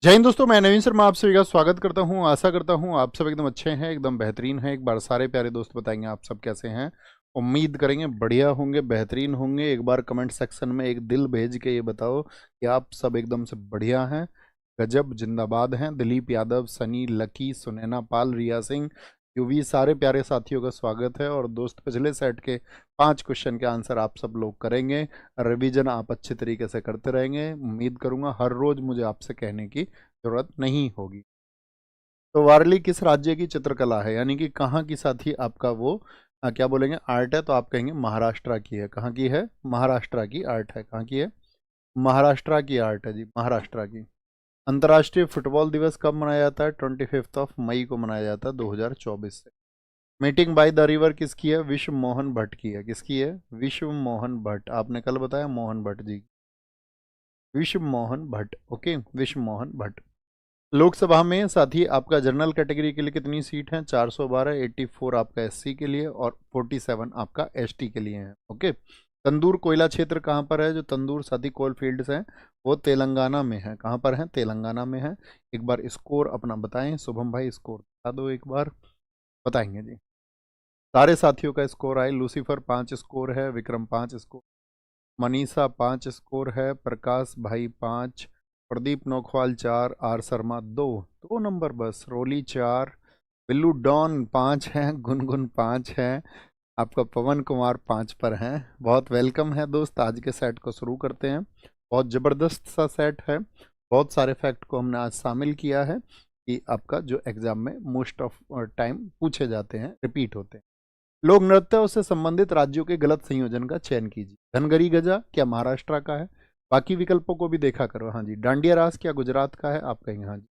जय हिंद दोस्तों, मैं नवीन शर्मा आप सभी का स्वागत करता हूं। आशा करता हूं आप सब एकदम अच्छे हैं, एकदम बेहतरीन हैं। एक बार सारे प्यारे दोस्त बताएंगे आप सब कैसे हैं। उम्मीद करेंगे बढ़िया होंगे, बेहतरीन होंगे। एक बार कमेंट सेक्शन में एक दिल भेज के ये बताओ कि आप सब एकदम से बढ़िया हैं, गजब जिंदाबाद हैं। दिलीप यादव, सनी, लकी, सुनैना पाल, रिया सिंह, यूवी, सारे प्यारे साथियों का स्वागत है। और दोस्त पिछले सेट के 5 क्वेश्चन के आंसर आप सब लोग करेंगे। रिवीजन आप अच्छे तरीके से करते रहेंगे। उम्मीद करूंगा हर रोज मुझे आपसे कहने की जरूरत नहीं होगी। तो वारली किस राज्य की चित्रकला है, यानी कि कहाँ की साथी आपका वो क्या बोलेंगे आर्ट है, तो आप कहेंगे महाराष्ट्र की है। कहाँ की है? महाराष्ट्र की आर्ट है। कहाँ की है? महाराष्ट्र की आर्ट है जी, महाराष्ट्र की। अंतर्राष्ट्रीय फुटबॉल दिवस कब मनाया जाता है? 25 मई को मनाया जाता है 2024 से। मीटिंग बाय द रिवर किसकी है? विश्व मोहन भट्ट की है। किसकी है? विश्व मोहन भट्ट। आपने कल बताया मोहन भट्ट जी, विश्व मोहन भट्ट। ओके, विश्व मोहन भट्ट। लोकसभा में साथी आपका जनरल कैटेगरी के लिए कितनी सीट है? 412। 84 आपका एससी के लिए और 47 आपका एसटी के लिए है। ओके। तंदूर कोयला क्षेत्र कहाँ पर है? जो तंदूर साथी कोल फील्ड्स हैं वो तेलंगाना में है। कहाँ पर है? तेलंगाना में है। एक बार स्कोर अपना बताएं शुभम भाई, स्कोर बता दो एक बार। बताएंगे जी। सारे साथियों का स्कोर आए। लूसीफर 5 स्कोर है, विक्रम 5 स्कोर, मनीषा 5 स्कोर है, प्रकाश भाई 5, प्रदीप नौखवाल 4, आर शर्मा 2, 2 नंबर बस, रोली 4, बिल्लू डॉन 5 है, गुनगुन 5 है, आपका पवन कुमार 5 पर हैं। बहुत वेलकम है दोस्त। आज के सेट को शुरू करते हैं। बहुत ज़बरदस्त सा सेट है। बहुत सारे फैक्ट को हमने आज शामिल किया है कि आपका जो एग्जाम में मोस्ट ऑफ टाइम पूछे जाते हैं, रिपीट होते हैं। लोक नृत्य से संबंधित राज्यों के गलत संयोजन का चयन कीजिए। धनगरी गजा क्या महाराष्ट्र का है? बाकी विकल्पों को भी देखा करो। हाँ जी। डांडिया रास क्या गुजरात का है? आप कहेंगे हाँ जी।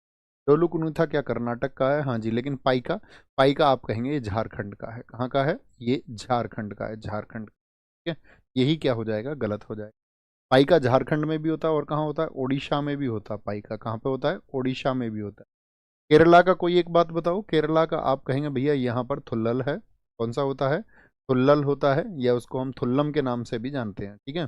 डोलू कुनुथा क्या कर्नाटक का है? हाँ जी। लेकिन पाइका, पाइका आप कहेंगे ये झारखंड का है। कहाँ का है? ये झारखंड का है, झारखंड। ठीक है, यही क्या हो जाएगा? गलत हो जाएगा। पाइका झारखंड में भी होता है और कहाँ होता है? ओडिशा में भी होता है। पाइका कहाँ पे होता है? ओडिशा में भी होता है। केरला का कोई एक बात बताओ। केरला का आप कहेंगे भैया यहाँ पर थुल्लल है। कौन सा होता है? थुल्लल होता है, या उसको हम थुल्लम के नाम से भी जानते हैं। ठीक है।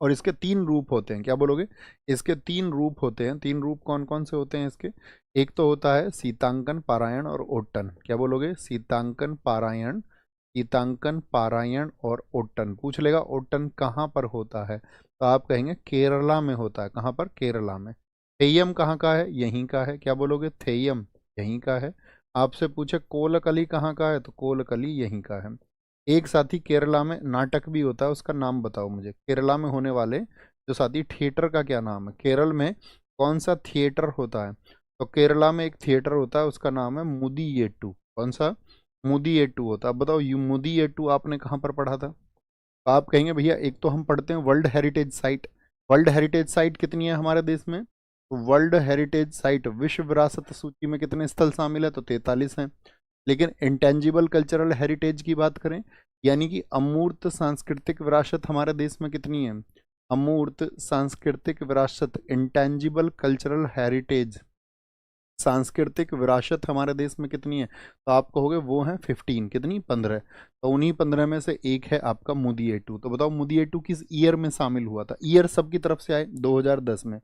और इसके 3 रूप होते हैं। क्या बोलोगे? इसके 3 रूप होते हैं। 3 रूप कौन कौन से होते हैं इसके? एक तो होता है सीतांकन, पारायण और ओट्टन। क्या बोलोगे? सीतांकन, पारायण, सीतांकन, पारायण और ओट्टन। पूछ लेगा ओट्टन कहाँ पर होता है, तो आप कहेंगे केरला में होता है। कहाँ पर? केरला में। थेयम कहाँ का है? यहीं का है। क्या बोलोगे? थेयम यहीं का है। आपसे पूछे कोलकली कहाँ का है, तो कोलकली यहीं का है। एक साथी केरला में नाटक भी होता है, उसका नाम बताओ मुझे। केरला में होने वाले जो साथी थिएटर का क्या नाम है? केरल में कौन सा थिएटर होता है? तो केरला में एक थिएटर होता है, उसका नाम है मुदीयेट्टू। कौन सा? मुदीयेट्टू होता है। अब बताओ यू मुदीयेट्टू आपने कहाँ पर पढ़ा था? तो आप कहेंगे भैया एक तो हम पढ़ते हैं world heritage site. World heritage site कितनी है हमारे देश में? तो वर्ल्ड हेरिटेज साइट विश्व विरासत सूची में कितने स्थल शामिल है? तो 43 हैं। लेकिन इंटेंजिबल कल्चरल हेरिटेज की बात करें, यानी कि अमूर्त सांस्कृतिक विरासत हमारे देश में कितनी है? अमूर्त सांस्कृतिक विरासत, इंटेंजिबल कल्चरल हेरिटेज, सांस्कृतिक विरासत हमारे देश में कितनी है? तो आप कहोगे वो है 15। कितनी? 15। तो उन्हीं 15 में से एक है आपका मुदियेटू। तो बताओ मुदियेटू किस ईयर में शामिल हुआ था? ईयर सबकी तरफ से आए 2010 में।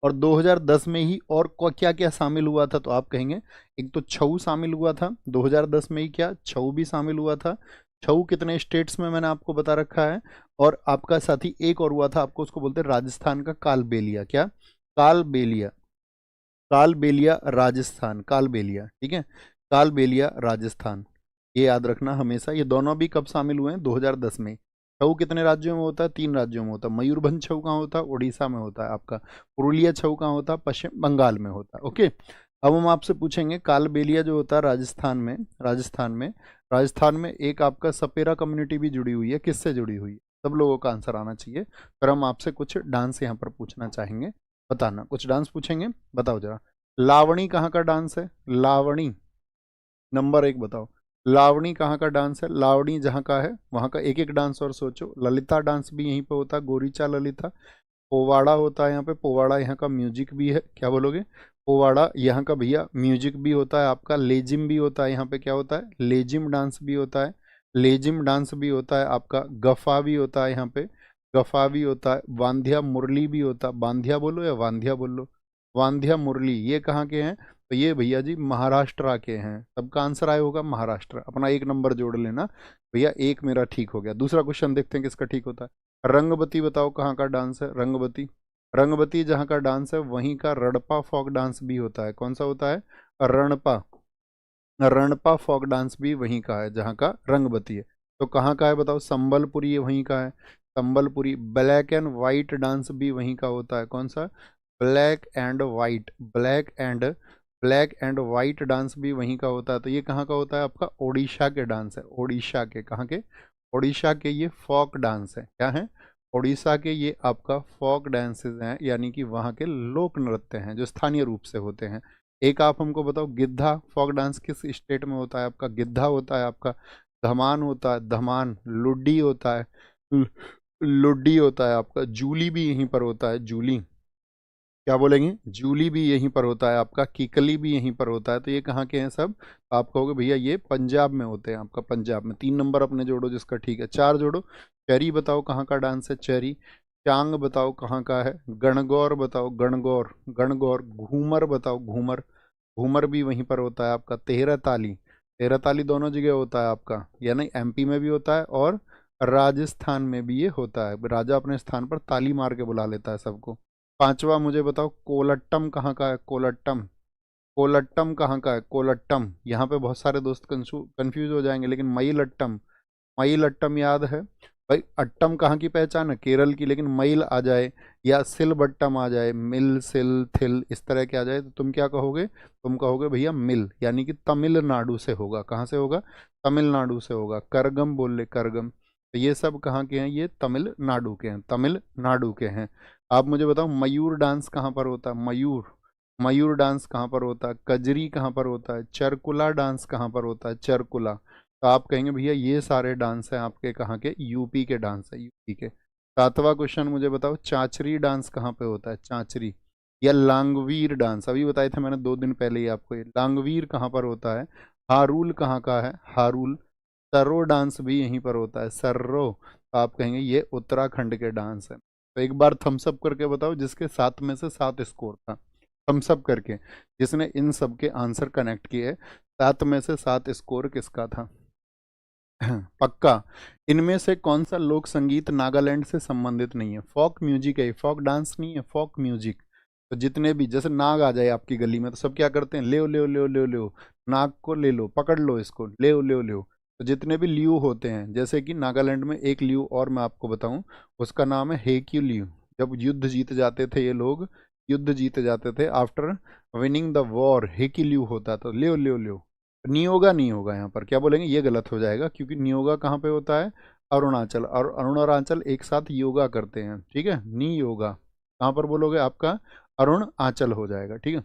और 2010 में ही और क्या क्या शामिल हुआ था? तो आप कहेंगे एक तो छऊ शामिल हुआ था 2010 में ही। क्या छऊ भी शामिल हुआ था? छऊ कितने स्टेट्स में मैंने आपको बता रखा है। और आपका साथी एक और हुआ था, आपको उसको बोलते हैं राजस्थान का कालबेलिया। क्या? कालबेलिया। कालबेलिया राजस्थान, कालबेलिया। ठीक है, कालबेलिया राजस्थान। ये याद रखना हमेशा। ये दोनों भी कब शामिल हुए हैं? 2010 में। छऊ कितने राज्यों में होता है? 3 राज्यों में होता है। मयूरभंज छऊ कहाँ होता है? उड़ीसा में होता है आपका। पुरुलिया छऊ कहाँ होता है? पश्चिम बंगाल में होता है। ओके। अब हम आपसे पूछेंगे कालबेलिया जो होता है राजस्थान में, राजस्थान में एक आपका सपेरा कम्युनिटी भी जुड़ी हुई है। किससे जुड़ी हुई है? सब लोगों का आंसर आना चाहिए। फिर हम आपसे कुछ डांस यहाँ पर पूछना चाहेंगे, बताना। कुछ डांस पूछेंगे, बताओ जरा। लावणी कहाँ का डांस है? लावणी, नंबर 1 बताओ। लावणी कहाँ का डांस है? लावणी जहाँ का है वहाँ का एक एक डांस और सोचो। ललिता डांस भी यहीं पे होता है, गोरीचा ललिता। पोवाड़ा होता है यहाँ पे, पोवाड़ा यहाँ का म्यूजिक भी है। क्या बोलोगे? पोवाड़ा यहाँ का भैया म्यूजिक भी होता है आपका। लेजिम भी होता है यहाँ पे। क्या होता है? लेजिम डांस भी होता है। लेजिम डांस भी होता है आपका। गफा भी होता है यहाँ पे, गफा भी होता है। बांधिया मुरली भी होता है। बांधिया बोलो या वांधिया बोलो? वांध्या मुरली ये कहाँ के हैं? तो ये भैया जी महाराष्ट्र के हैं। सबका आंसर आया होगा महाराष्ट्र। अपना 1 नंबर जोड़ लेना भैया, एक मेरा ठीक हो गया। दूसरा क्वेश्चन देखते हैं किसका ठीक होता है। रंगबती बताओ कहाँ का डांस है? रंगबती, रंगबती जहाँ का डांस है वहीं का रणपा फोक डांस भी होता है। कौन सा होता है? रणपा, रणपा फोक डांस भी वहीं का है जहाँ का रंगबती है। तो कहाँ का है बताओ? संबलपुरी वहीं का है, Sambalpuri. Black and white dance भी वहीं का होता है। कौन सा? Black and white, black and white dance भी वहीं का होता है। तो ये कहाँ का होता है? आपका ओडिशा के डांस है। ओडिशा के, कहाँ के? ओडिशा के ये फोक डांस है। क्या है? ओडिशा के ये आपका फोक डांसेस हैं, यानी कि वहाँ के लोक नृत्य हैं जो स्थानीय रूप से होते हैं। एक आप हमको बताओ, गिद्धा फोक डांस किस स्टेट में होता है आपका? गिद्धा होता है आपका, धमान होता है, धमान, लुड्डी होता है, लुड्डी होता है आपका, जूली भी यहीं पर होता है, जूली, क्या बोलेंगे? जूली भी यहीं पर होता है आपका, किकली भी यहीं पर होता है। तो ये कहाँ के हैं सब? आप कहोगे भैया ये पंजाब में होते हैं आपका, पंजाब में। 3 नंबर अपने जोड़ो जिसका ठीक है। 4 जोड़ो। चेरी बताओ कहाँ का डांस है? चेरी। चांग बताओ कहाँ का है? गणगौर बताओ, गणगौर, गणगौर। घूमर बताओ, घूमर, घूमर भी वहीं पर होता है आपका। तेरह ताली, तेरह ताली दोनों जगह होता है आपका, यानी एमपी में भी होता है और राजस्थान में भी ये होता है। राजा अपने स्थान पर ताली मार के बुला लेता है सबको। 5वां मुझे बताओ, कोलट्टम कहाँ का है? कोलट्टम, कोलट्टम कहाँ का है? कोलट्टम। यहाँ पे बहुत सारे दोस्त कंफ्यूज हो जाएंगे, लेकिन मईल अट्टम, मईल अट्टम याद है भाई। अट्टम कहाँ की पहचान है? केरल की। लेकिन मईल आ जाए या सिलबट्टम आ जाए, मिल, सिल, थिल, इस तरह के आ जाए तो तुम क्या कहोगे? तुम कहोगे भैया मिल, यानी कि तमिलनाडु से होगा। कहाँ से होगा? तमिलनाडु से होगा। करगम बोल ले, करगम। तो ये सब कहाँ के हैं? ये तमिलनाडु के हैं, तमिलनाडु के हैं। आप मुझे बताओ, मयूर डांस कहाँ पर होता है? मयूर, मयूर डांस कहाँ पर होता है? कजरी कहाँ पर होता है? चरकुला डांस कहाँ पर होता है? चरकुला। तो आप कहेंगे भैया ये सारे डांस हैं आपके कहाँ के? यूपी के डांस है, यूपी के। 7वां क्वेश्चन मुझे बताओ, चांचरी डांस कहाँ पे होता है? चांचरी या लांगवीर डांस, अभी बताए थे मैंने 2 दिन पहले ही आपको। ये लांगवीर कहाँ पर होता है? हारूल कहाँ का है? हारूल। सर्रो डांस भी यहीं पर होता है, सर्रो। तो आप कहेंगे ये उत्तराखंड के डांस है। तो एक बार थम्सअप करके बताओ जिसके 7 में से 7 स्कोर था, थम्सअप करके, जिसने इन सब के आंसर कनेक्ट किए। 7 में से 7 स्कोर किसका था? पक्का। इनमें से कौन सा लोक संगीत नागालैंड से संबंधित नहीं है? फोक म्यूजिक है, फोक डांस नहीं है, फोक म्यूजिक। तो जितने भी, जैसे नाग आ जाए आपकी गली में तो सब क्या करते हैं? ले ले ले ले ले, नाग को ले लो, पकड़ लो इसको, ले ले ले। तो जितने भी लियू होते हैं, जैसे कि नागालैंड में एक लियू और मैं आपको बताऊं, उसका नाम है हेक्यू लियू। जब युद्ध जीत जाते थे ये लोग, युद्ध जीत जाते थे, आफ्टर विनिंग द वॉर, हेक्यू लियू होता। तो ले ले ले, नियोगा नहीं होगा यहाँ पर, क्या बोलेंगे? ये गलत हो जाएगा, क्योंकि नियोगा कहाँ पे होता है? अरुणाचल, और अरुणाचल एक साथ योगा करते हैं, ठीक है? नी योगा कहाँ पर बोलोगे? आपका अरुणाचल हो जाएगा, ठीक है।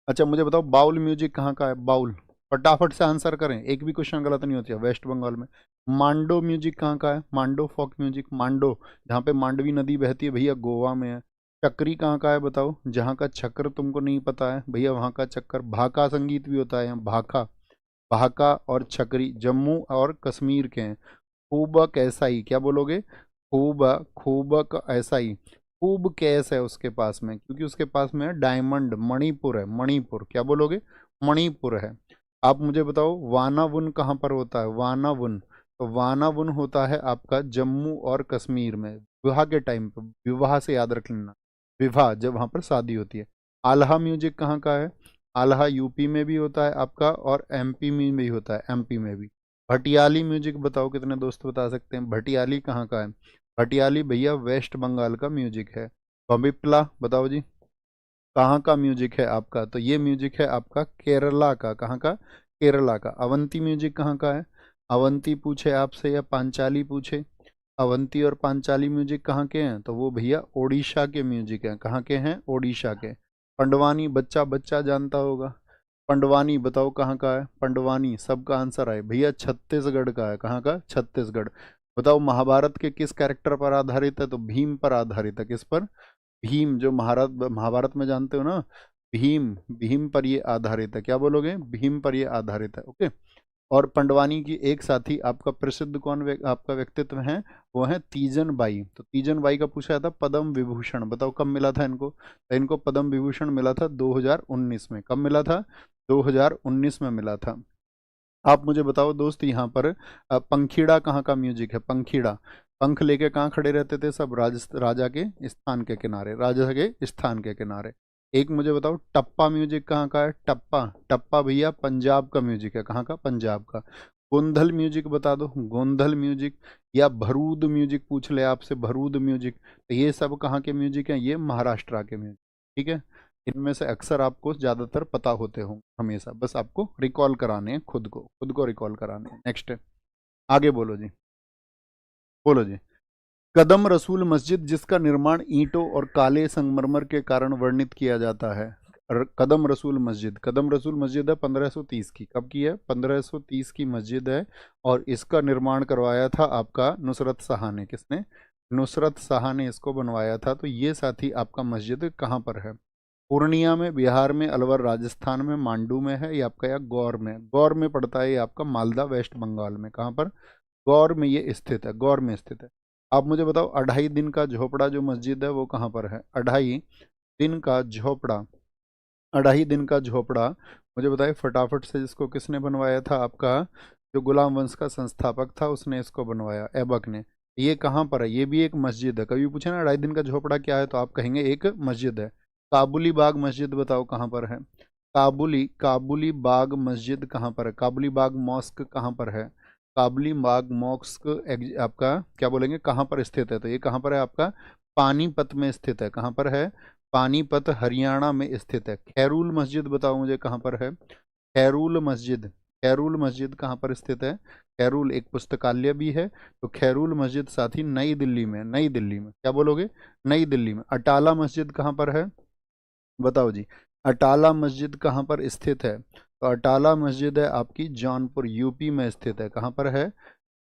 अच्छा मुझे बताओ, बाउल म्यूजिक कहाँ का है? बाउल, फटाफट से आंसर करें, एक भी क्वेश्चन गलत नहीं होती है। वेस्ट बंगाल में। मांडो म्यूजिक कहाँ का है? मांडो फोक म्यूजिक, मांडो जहाँ पे मांडवी नदी बहती है भैया, गोवा में है। चक्री कहाँ का है बताओ? जहाँ का चक्र तुमको नहीं पता है भैया, वहाँ का चक्कर। भाका संगीत भी होता है यहाँ, भाका, भाका और छकरी जम्मू और कश्मीर के हैं। खूबक ऐसा ही, क्या बोलोगे? खूब, खूबक ऐसा ही। खूब कैस है उसके पास में, क्योंकि उसके पास में है डायमंड। मणिपुर है, मणिपुर, क्या बोलोगे? मणिपुर है। आप मुझे बताओ, वानावुन कहाँ पर होता है? वानावुन, तो वानावुन होता है आपका जम्मू और कश्मीर में, विवाह के टाइम पर। विवाह से याद रख लेना, विवाह जब वहाँ पर शादी होती है। आल्हा म्यूजिक कहाँ का है? आल्हा यूपी में भी होता है आपका, और एमपी में भी होता है, एमपी में भी। भटियाली म्यूजिक बताओ, कितने दोस्त बता सकते हैं? भटियाली कहाँ का है? भटियाली भैया वेस्ट बंगाल का म्यूजिक है। बमिप्ला बताओ जी, कहाँ का म्यूजिक है आपका? तो ये म्यूजिक है आपका केरला का। कहाँ का? केरला का। अवंती म्यूजिक कहाँ का है? अवंती पूछे आपसे या पांचाली पूछे? अवंती और पांचाली म्यूजिक कहाँ के हैं? तो वो भैया ओडिशा के म्यूजिक हैं। कहाँ के हैं? ओडिशा के। पंडवानी बच्चा बच्चा जानता होगा। पंडवानी बताओ कहाँ का है? पंडवानी, सबका आंसर है भैया छत्तीसगढ़ का है। कहाँ का? छत्तीसगढ़। बताओ महाभारत के किस कैरेक्टर पर आधारित है? तो भीम पर आधारित है। किस पर? भीम, जो महाभारत, महाभारत में जानते हो ना, भीम, भीम पर ये आधारित है। क्या बोलोगे? भीम पर ये आधारित है। ओके। और पंडवानी की एक साथी आपका प्रसिद्ध कौन आपका व्यक्तित्व है, वो है तीजन बाई। तो तीजन बाई का पूछा था पद्म विभूषण, बताओ कब मिला था इनको। तो इनको पद्म विभूषण मिला था 2019 में। कब मिला था, 2019 में मिला था। आप मुझे बताओ दोस्त, यहाँ पर पंखीड़ा कहाँ का म्यूजिक है, पंखीड़ा। पंख लेके कहाँ खड़े रहते थे सब, राजा के स्थान के किनारे, राजा के स्थान के किनारे। एक मुझे बताओ टप्पा म्यूजिक कहाँ का है, टप्पा। टप्पा भैया पंजाब का म्यूजिक है, कहाँ का, पंजाब का। गोंधल म्यूजिक बता दो, गोंधल म्यूजिक। या भरूद म्यूजिक पूछ ले आपसे, भरूद म्यूजिक, तो ये सब कहाँ के म्यूजिक हैं, ये महाराष्ट्र के म्यूजिक। ठीक है, इनमें से अक्सर आपको ज़्यादातर पता होते हों, हमेशा बस आपको रिकॉल कराने हैं, खुद को रिकॉल कराने हैं। नेक्स्ट, आगे बोलो जी, बोलो जी। कदम रसूल मस्जिद जिसका निर्माण ईंटों और काले संगमरमर के कारण वर्णित किया जाता है। कदम रसूल मस्जिद, कदम रसूल मस्जिद है 1530 की। कब की है, 1530 की मस्जिद है। और इसका निर्माण करवाया था आपका नुसरत शाह ने। किसने, नुसरत शाह ने इसको बनवाया था। तो ये साथी आपका मस्जिद कहाँ पर है, पूर्णिया में, बिहार में, अलवर राजस्थान में, मांडू में है, ये आपका या गौर में। गौर में पड़ता है ये आपका, मालदा वेस्ट बंगाल में। कहाँ पर, गौर में ये स्थित है, गौर में स्थित है। आप मुझे बताओ अढ़ाई दिन का झोपड़ा जो मस्जिद है वो कहाँ पर है, अढ़ाई दिन का झोपड़ा। अढ़ाई दिन का झोपड़ा मुझे बताइए फटाफट से, जिसको किसने बनवाया था, आपका जो गुलाम वंश का संस्थापक था उसने इसको बनवाया, ऐबक ने। ये कहाँ पर है, ये भी एक मस्जिद है। कभी पूछे ना अढ़ाई दिन का झोपड़ा क्या है, तो आप कहेंगे एक मस्जिद है। काबुली बाग मस्जिद बताओ कहाँ पर है, काबुली बाग मस्जिद कहाँ पर है, काबुली बाग मॉस्क कहाँ पर है, काबुली बाग मॉस्क आपका क्या बोलेंगे कहाँ पर स्थित है, तो ये कहाँ पर है आपका, पानीपत में स्थित है। कहाँ पर है, पानीपत हरियाणा में स्थित है। खैरुल मस्जिद बताओ मुझे कहाँ पर है, खैरुल मस्जिद, खैरुल मस्जिद कहाँ पर स्थित है, खैरुल एक पुस्तकालय भी है। तो खैरुल मस्जिद साथी नई दिल्ली में, नई दिल्ली में, क्या बोलोगे, नई दिल्ली में। अटाला मस्जिद कहाँ पर है, बताओ जी, अटाला मस्जिद कहाँ पर स्थित है। तो अटाला मस्जिद है आपकी जौनपुर, यूपी में स्थित है। कहाँ पर है,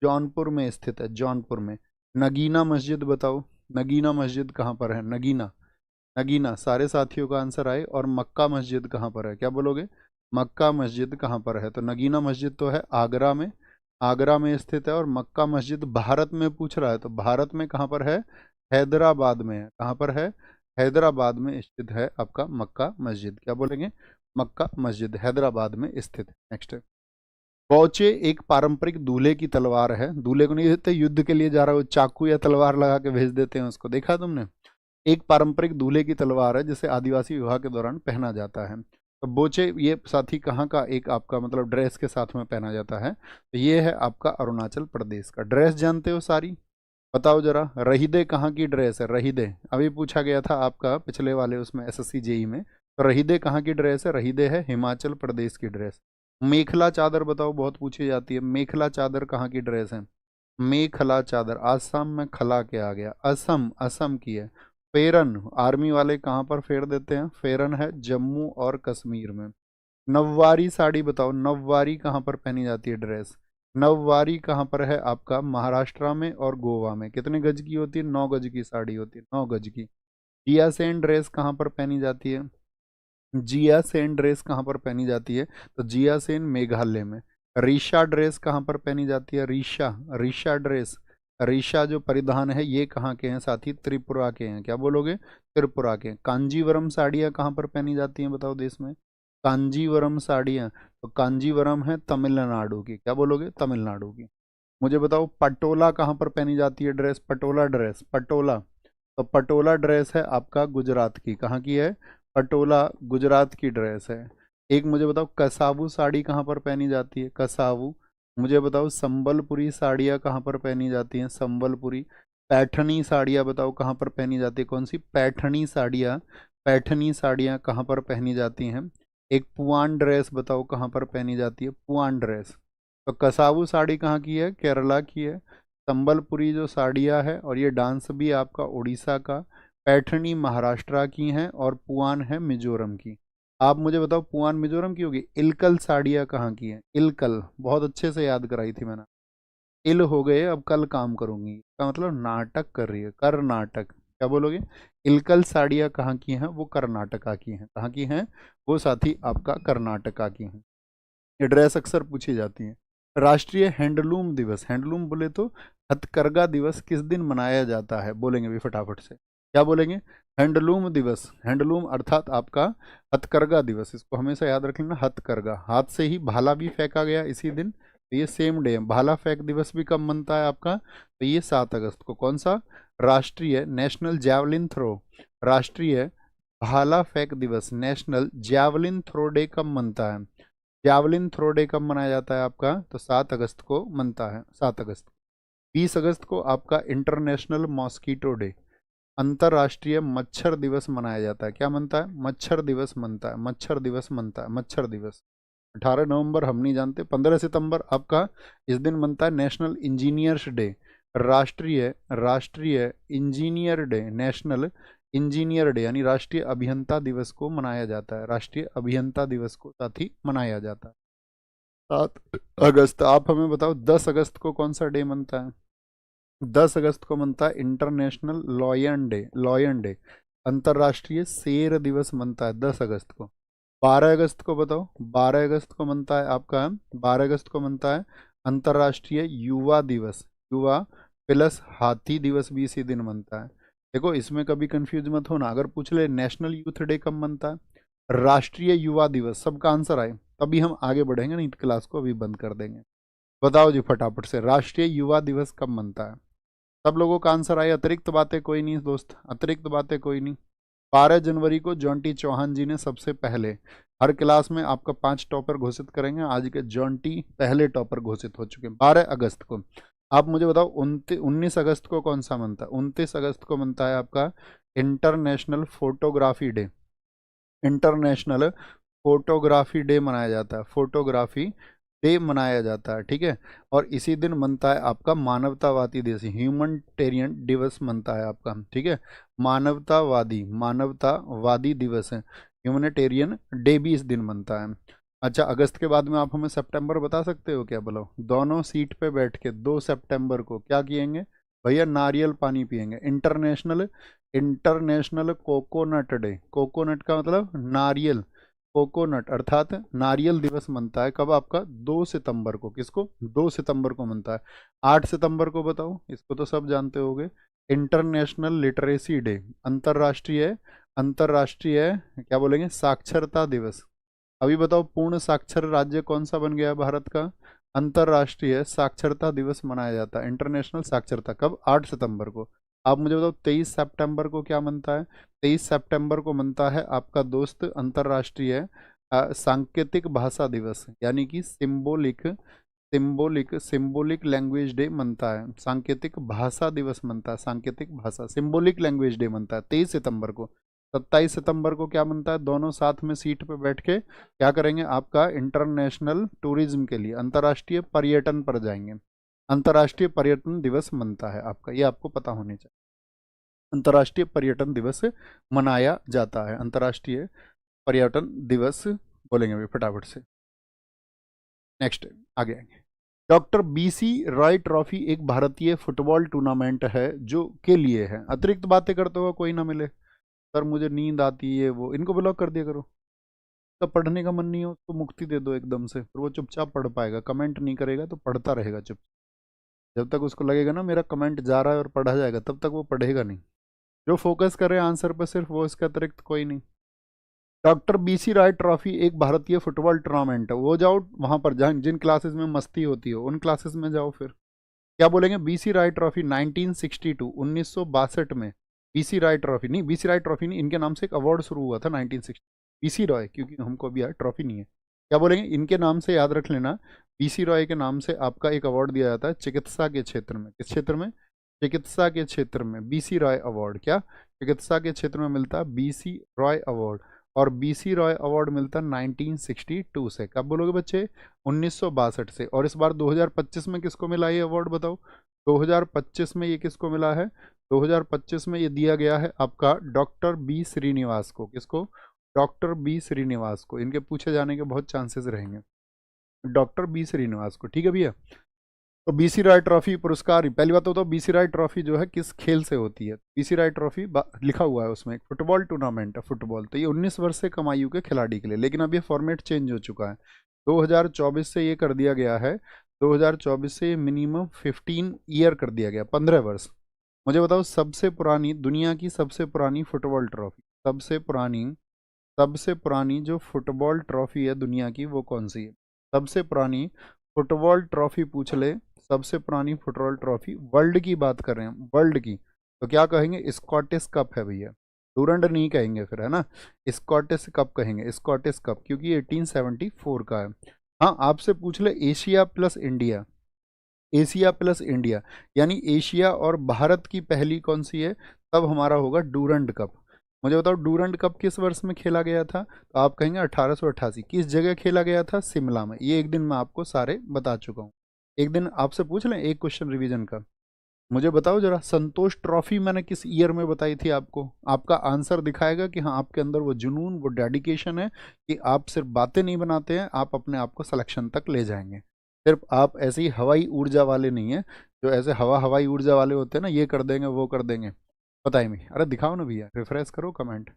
जौनपुर में स्थित है, जौनपुर में। नगीना मस्जिद बताओ, नगीना मस्जिद कहाँ पर है, नगीना, नगीना सारे साथियों का आंसर आए। और मक्का मस्जिद कहाँ पर है, क्या बोलोगे, मक्का मस्जिद कहाँ पर है। तो नगीना मस्जिद तो है आगरा में, आगरा में स्थित है। और मक्का मस्जिद भारत में पूछ रहा है, तो भारत में कहाँ पर है, हैदराबाद में है। कहाँ पर है, हैदराबाद में स्थित है आपका मक्का मस्जिद। क्या बोलेंगे, मक्का मस्जिद हैदराबाद में स्थित है। नेक्स्ट, बौचे एक पारंपरिक दूल्हे की तलवार है। दूल्हे को नहीं देते युद्ध के लिए जा रहा हो, चाकू या तलवार लगा के भेज देते हैं उसको, देखा तुमने। एक पारंपरिक दूल्हे की तलवार है जिसे आदिवासी विवाह के दौरान पहना जाता है। तो बोचे ये साथी कहाँ का एक आपका मतलब ड्रेस के साथ में पहना जाता है, तो ये है आपका अरुणाचल प्रदेश का ड्रेस। जानते हो सारी, बताओ जरा। रहीदे कहाँ की ड्रेस है, रहीदे अभी पूछा गया था आपका पिछले वाले उसमें एसएससी जेई में। तो रहीदे कहाँ की ड्रेस है, रहीदे है हिमाचल प्रदेश की ड्रेस। मेखला चादर बताओ, बहुत पूछी जाती है, मेखला चादर कहाँ की ड्रेस है, मेखला चादर असम में खला के आ गया, असम, असम की है। फेरन आर्मी वाले कहाँ पर फेर देते हैं, फेरन है जम्मू और कश्मीर में। नववारी साड़ी बताओ, नववारी कहाँ पर पहनी जाती है ड्रेस, नववारी कहाँ पर है आपका, महाराष्ट्र में और गोवा में। कितने गज की होती है, 9 गज की साड़ी होती है, 9 गज की। जिया सेन ड्रेस कहाँ पर पहनी जाती है, जिया सेन ड्रेस कहाँ पर पहनी जाती है, तो जिया सेन मेघालय में। रीशा ड्रेस कहाँ पर पहनी जाती है, रीशा, रीशा ड्रेस, रीशा जो परिधान है ये कहाँ के हैं साथी, त्रिपुरा के हैं। क्या बोलोगे, त्रिपुरा के। कांजीवरम साड़ियाँ कहाँ पर पहनी जाती हैं बताओ देश में, कांजीवरम साड़ियाँ, तो कांजीवरम है तमिलनाडु की। क्या बोलोगे, तमिलनाडु की। मुझे बताओ पटोला कहाँ पर पहनी जाती है ड्रेस, पटोला ड्रेस, पटोला, तो पटोला ड्रेस है आपका गुजरात की। कहाँ की है, पटोला गुजरात की ड्रेस है। एक मुझे बताओ कसावू साड़ी कहाँ पर पहनी जाती है, कसावू। मुझे बताओ संबलपुरी साड़ियाँ कहाँ पर पहनी जाती हैं, संबलपुरी। पैठनी साड़ियाँ बताओ कहाँ पर पहनी जाती है, कौन सी, पैठनी साड़ियाँ, पैठनी साड़ियाँ कहाँ पर पहनी जाती हैं। एक पुआन ड्रेस बताओ कहाँ पर पहनी जाती है, पुआन ड्रेस। तो कसावू साड़ी कहाँ की है, केरला की है। संबलपुरी जो साड़ियाँ है और ये डांस भी आपका उड़ीसा का। पैठनी महाराष्ट्र की हैं और पुआन है मिजोरम की। आप मुझे बताओ पुआन मिजोरम की होगी। इलकल साड़ियाँ कहाँ की हैं, इलकल, बहुत अच्छे से याद कराई थी मैंने। इल हो गए अब कल काम करूंगी का मतलब नाटक कर रही है, कर्नाटक। क्या बोलोगे, इलकल साड़ियाँ कहाँ की हैं, वो कर्नाटका की हैं। कहाँ की हैं, वो साथी आपका कर्नाटका की हैं। ये ड्रेस अक्सर पूछी जाती है। राष्ट्रीय हैंडलूम दिवस, हैंडलूम बोले तो हथकरघा दिवस किस दिन मनाया जाता है, बोलेंगे भी फटाफट से, क्या बोलेंगे? हैंडलूम दिवस, हैंडलूम अर्थात आपका हथकरघा दिवस, इसको हमेशा याद रख लेना, हथकरघा, हाथ से ही भाला भी फेंका गया इसी दिन, तो ये सेम डे है। भाला फेंक दिवस भी कब मनता है आपका, तो ये 7 अगस्त को। कौन सा? राष्ट्रीय नेशनल जैवलिन थ्रो, राष्ट्रीय भाला फेंक दिवस, नेशनल जैवलिन थ्रो डे कब मनता है? जैवलिन थ्रो डे कब मनाया जाता है आपका, तो 7 अगस्त को मनता है, 7 अगस्त। 20 अगस्त को आपका इंटरनेशनल मॉस्कीटो डे, अंतर्राष्ट्रीय मच्छर दिवस मनाया जाता है। क्या मनता है? मच्छर दिवस मनता है, मच्छर दिवस मनता है, मच्छर दिवस। 18 नवंबर हम नहीं जानते। 15 सितंबर आपका इस दिन मनता है नेशनल इंजीनियर्स डे, राष्ट्रीय राष्ट्रीय engineer day, national engineer day यानी राष्ट्रीय अभियंता दिवस को मनाया जाता है, राष्ट्रीय अभियंता दिवस को साथ ही मनाया जाता है। 7 अगस्त। आप हमें बताओ 10 अगस्त को कौन सा डे मनता है? 10 अगस्त को मनता है international lion day, lion day, अंतर्राष्ट्रीय शेर दिवस मनता है 10 अगस्त को। 12 अगस्त को बताओ, 12 अगस्त को मनता है आपका, 12 अगस्त को मनता है अंतर्राष्ट्रीय युवा दिवस, युवा प्लस हाथी दिवस भी इसी दिन मनता है। देखो इसमें कभी कंफ्यूज मत होना, अगर पूछ ले नेशनल यूथ डे कब मनता है, राष्ट्रीय युवा दिवस, सबका आंसर आए तभी हम आगे बढ़ेंगे, नहीं तो क्लास को अभी बंद कर देंगे। बताओ जी फटाफट से, राष्ट्रीय युवा दिवस कब मनता है? सब लोगों का आंसर आए, अतिरिक्त बातें कोई नहीं दोस्त, अतिरिक्त बातें कोई नहीं। 12 जनवरी को जॉन्टी चौहान जी ने सबसे पहले, हर क्लास में आपका 5 टॉपर घोषित करेंगे, आज के जॉन्टी पहले टॉपर घोषित हो चुके हैं 12 अगस्त को। आप मुझे बताओ 19 अगस्त को कौन सा मनता है? 29 अगस्त को मनता है आपका international photography day, international photography day मनाया जाता है, फोटोग्राफी डे मनाया जाता है, ठीक है। और इसी दिन मनता है आपका मानवतावादी दिवस, ह्यूमनिटेरियन दिवस मनता है आपका, ठीक है। मानवतावादी, मानवतावादी दिवस है, ह्यूमनिटेरियन डे भी इस दिन मनता है। अच्छा, अगस्त के बाद में आप हमें सितंबर बता सकते हो क्या? बोलो, दोनों सीट पे बैठ के 2 सितंबर को क्या किएंगे भैया? नारियल पानी पिएंगे। International, international coconut day, coconut का मतलब नारियल, कोकोनट अर्थात नारियल दिवस मनता है कब आपका? 2 सितंबर को। किसको? 2 सितंबर को मनता है। 8 सितंबर को बताओ, इसको तो सब जानते होंगे, इंटरनेशनल लिटरेसी डे, अंतर्राष्ट्रीय, अंतर्राष्ट्रीय क्या बोलेंगे, साक्षरता दिवस। अभी बताओ पूर्ण साक्षर राज्य कौन सा बन गया भारत का? अंतर्राष्ट्रीय साक्षरता दिवस मनाया जाता है, इंटरनेशनल साक्षरता कब? 8 सितंबर को। आप मुझे बताओ 23 सितंबर को क्या मनता है? 23 सितंबर को मनता है आपका दोस्त अंतर्राष्ट्रीय सांकेतिक भाषा दिवस, यानी कि symbolic, symbolic, symbolic language day मनता है, सांकेतिक भाषा दिवस मनता है, सांकेतिक भाषा, सिंबोलिक लैंग्वेज डे मनता है 23 सितंबर को। 27 सितंबर को क्या मनता है? दोनों साथ में सीट पे बैठ के क्या करेंगे? आपका इंटरनेशनल टूरिज्म के लिए अंतर्राष्ट्रीय पर्यटन पर जाएंगे, अंतर्राष्ट्रीय पर्यटन दिवस मनता है आपका, ये आपको पता होनी चाहिए। अंतर्राष्ट्रीय पर्यटन दिवस मनाया जाता है, अंतर्राष्ट्रीय पर्यटन दिवस बोलेंगे अभी फटाफट से। नेक्स्ट आगे आएंगे। डॉक्टर बीसी रॉय ट्रॉफी एक भारतीय फुटबॉल टूर्नामेंट है जो के लिए है, अतिरिक्त बातें करते हुए कोई ना मिले, सर मुझे नींद आती है, वो इनको ब्लॉक कर दिया करो। तो पढ़ने का मन नहीं हो तो मुक्ति दे दो एकदम से, फिर वो चुपचाप पढ़ पाएगा, कमेंट नहीं करेगा तो पढ़ता रहेगा चुप। जब तक उसको लगेगा ना मेरा कमेंट जा रहा है और पढ़ा जाएगा, तब तक वो पढ़ेगा नहीं। जो फोकस करे आंसर पर सिर्फ वो, इसके अतिरिक्त कोई नहीं। डॉक्टर बीसी राय ट्रॉफी एक भारतीय फुटबॉल टूर्नामेंट है, वो जाओ वहां पर, जहाँ जिन क्लासेस में मस्ती होती हो उन क्लासेस में जाओ। फिर क्या बोलेंगे? बीसी राय ट्रॉफी 1962, 1962 में बीसी राय ट्रॉफी नहीं, बीसी राय ट्रॉफी नहीं, इनके नाम से एक अवार्ड शुरू हुआ था 1960, बीसी रॉय, क्योंकि हमको अभी यार ट्रॉफी नहीं है। क्या बोलेंगे? इनके नाम से याद रख लेना, बीसी रॉय के नाम से आपका एक अवार्ड दिया जाता है चिकित्सा के क्षेत्र में। किस क्षेत्र में? चिकित्सा के क्षेत्र में बीसी रॉय अवार्ड, क्या चिकित्सा के क्षेत्र में मिलता है बीसी रॉय अवार्ड। और बीसी रॉय अवार्ड मिलता है 1962 से। कब बोलोगे बच्चे? 1962 से। और इस बार 2025 में किसको मिला ये अवार्ड बताओ? 2025 में ये किसको मिला है? 2025 में ये दिया गया है आपका डॉक्टर बी श्रीनिवास को। किसको? डॉक्टर बी श्रीनिवास को। इनके पूछे जाने के बहुत चांसेस रहेंगे, डॉक्टर बी श्रीनिवास को, ठीक है भैया। तो बीसी राय ट्रॉफी पुरस्कार, पहली बात तो बीसी राय ट्रॉफी जो है किस खेल से होती है? बीसी राय ट्रॉफी लिखा हुआ है उसमें, एक फुटबॉल टूर्नामेंट है, फुटबॉल। तो ये 19 वर्ष से कम आयु के खिलाड़ी के लिए, लेकिन अब ये फॉर्मेट चेंज हो चुका है, 2024 से ये कर दिया गया है 2024 से मिनिमम 15 ईयर कर दिया गया, 15 वर्ष। मुझे बताओ सबसे पुरानी, दुनिया की सबसे पुरानी फुटबॉल ट्रॉफी, सबसे पुरानी जो फुटबॉल ट्रॉफी है दुनिया की, वो कौन सी है? सबसे पुरानी फुटबॉल ट्रॉफी पूछ ले, सबसे पुरानी फुटबॉल ट्रॉफी वर्ल्ड की बात कर रहे हैं, वर्ल्ड की, तो क्या कहेंगे? स्कॉटिश कप है भैया, डूरंड नहीं कहेंगे फिर, है ना, स्कॉटिश कप कहेंगे, स्कॉटिश कप, क्योंकि 1874 का है। हाँ, आपसे पूछ ले Asia plus India, Asia plus India यानी एशिया और भारत की पहली कौन सी है, तब हमारा होगा डूरंड कप। मुझे बताओ डूरंड कप किस वर्ष में खेला गया था? तो आप कहेंगे 1888। किस जगह खेला गया था? शिमला में। ये एक दिन मैं आपको सारे बता चुका हूँ। एक दिन आपसे पूछ लें एक क्वेश्चन रिवीजन का। मुझे बताओ जरा, संतोष ट्रॉफी मैंने किस ईयर में बताई थी आपको? आपका आंसर दिखाएगा कि हाँ आपके अंदर वो जुनून, वो डेडिकेशन है कि आप सिर्फ बातें नहीं बनाते हैं, आप अपने आप को सिलेक्शन तक ले जाएंगे। सिर्फ आप ऐसी हवाई ऊर्जा वाले नहीं हैं, जो ऐसे हवाई ऊर्जा वाले होते हैं ना, ये कर देंगे वो कर देंगे, पता ही नहीं। अरे दिखाओ ना भैया, रिफ्रेश करो कमेंट।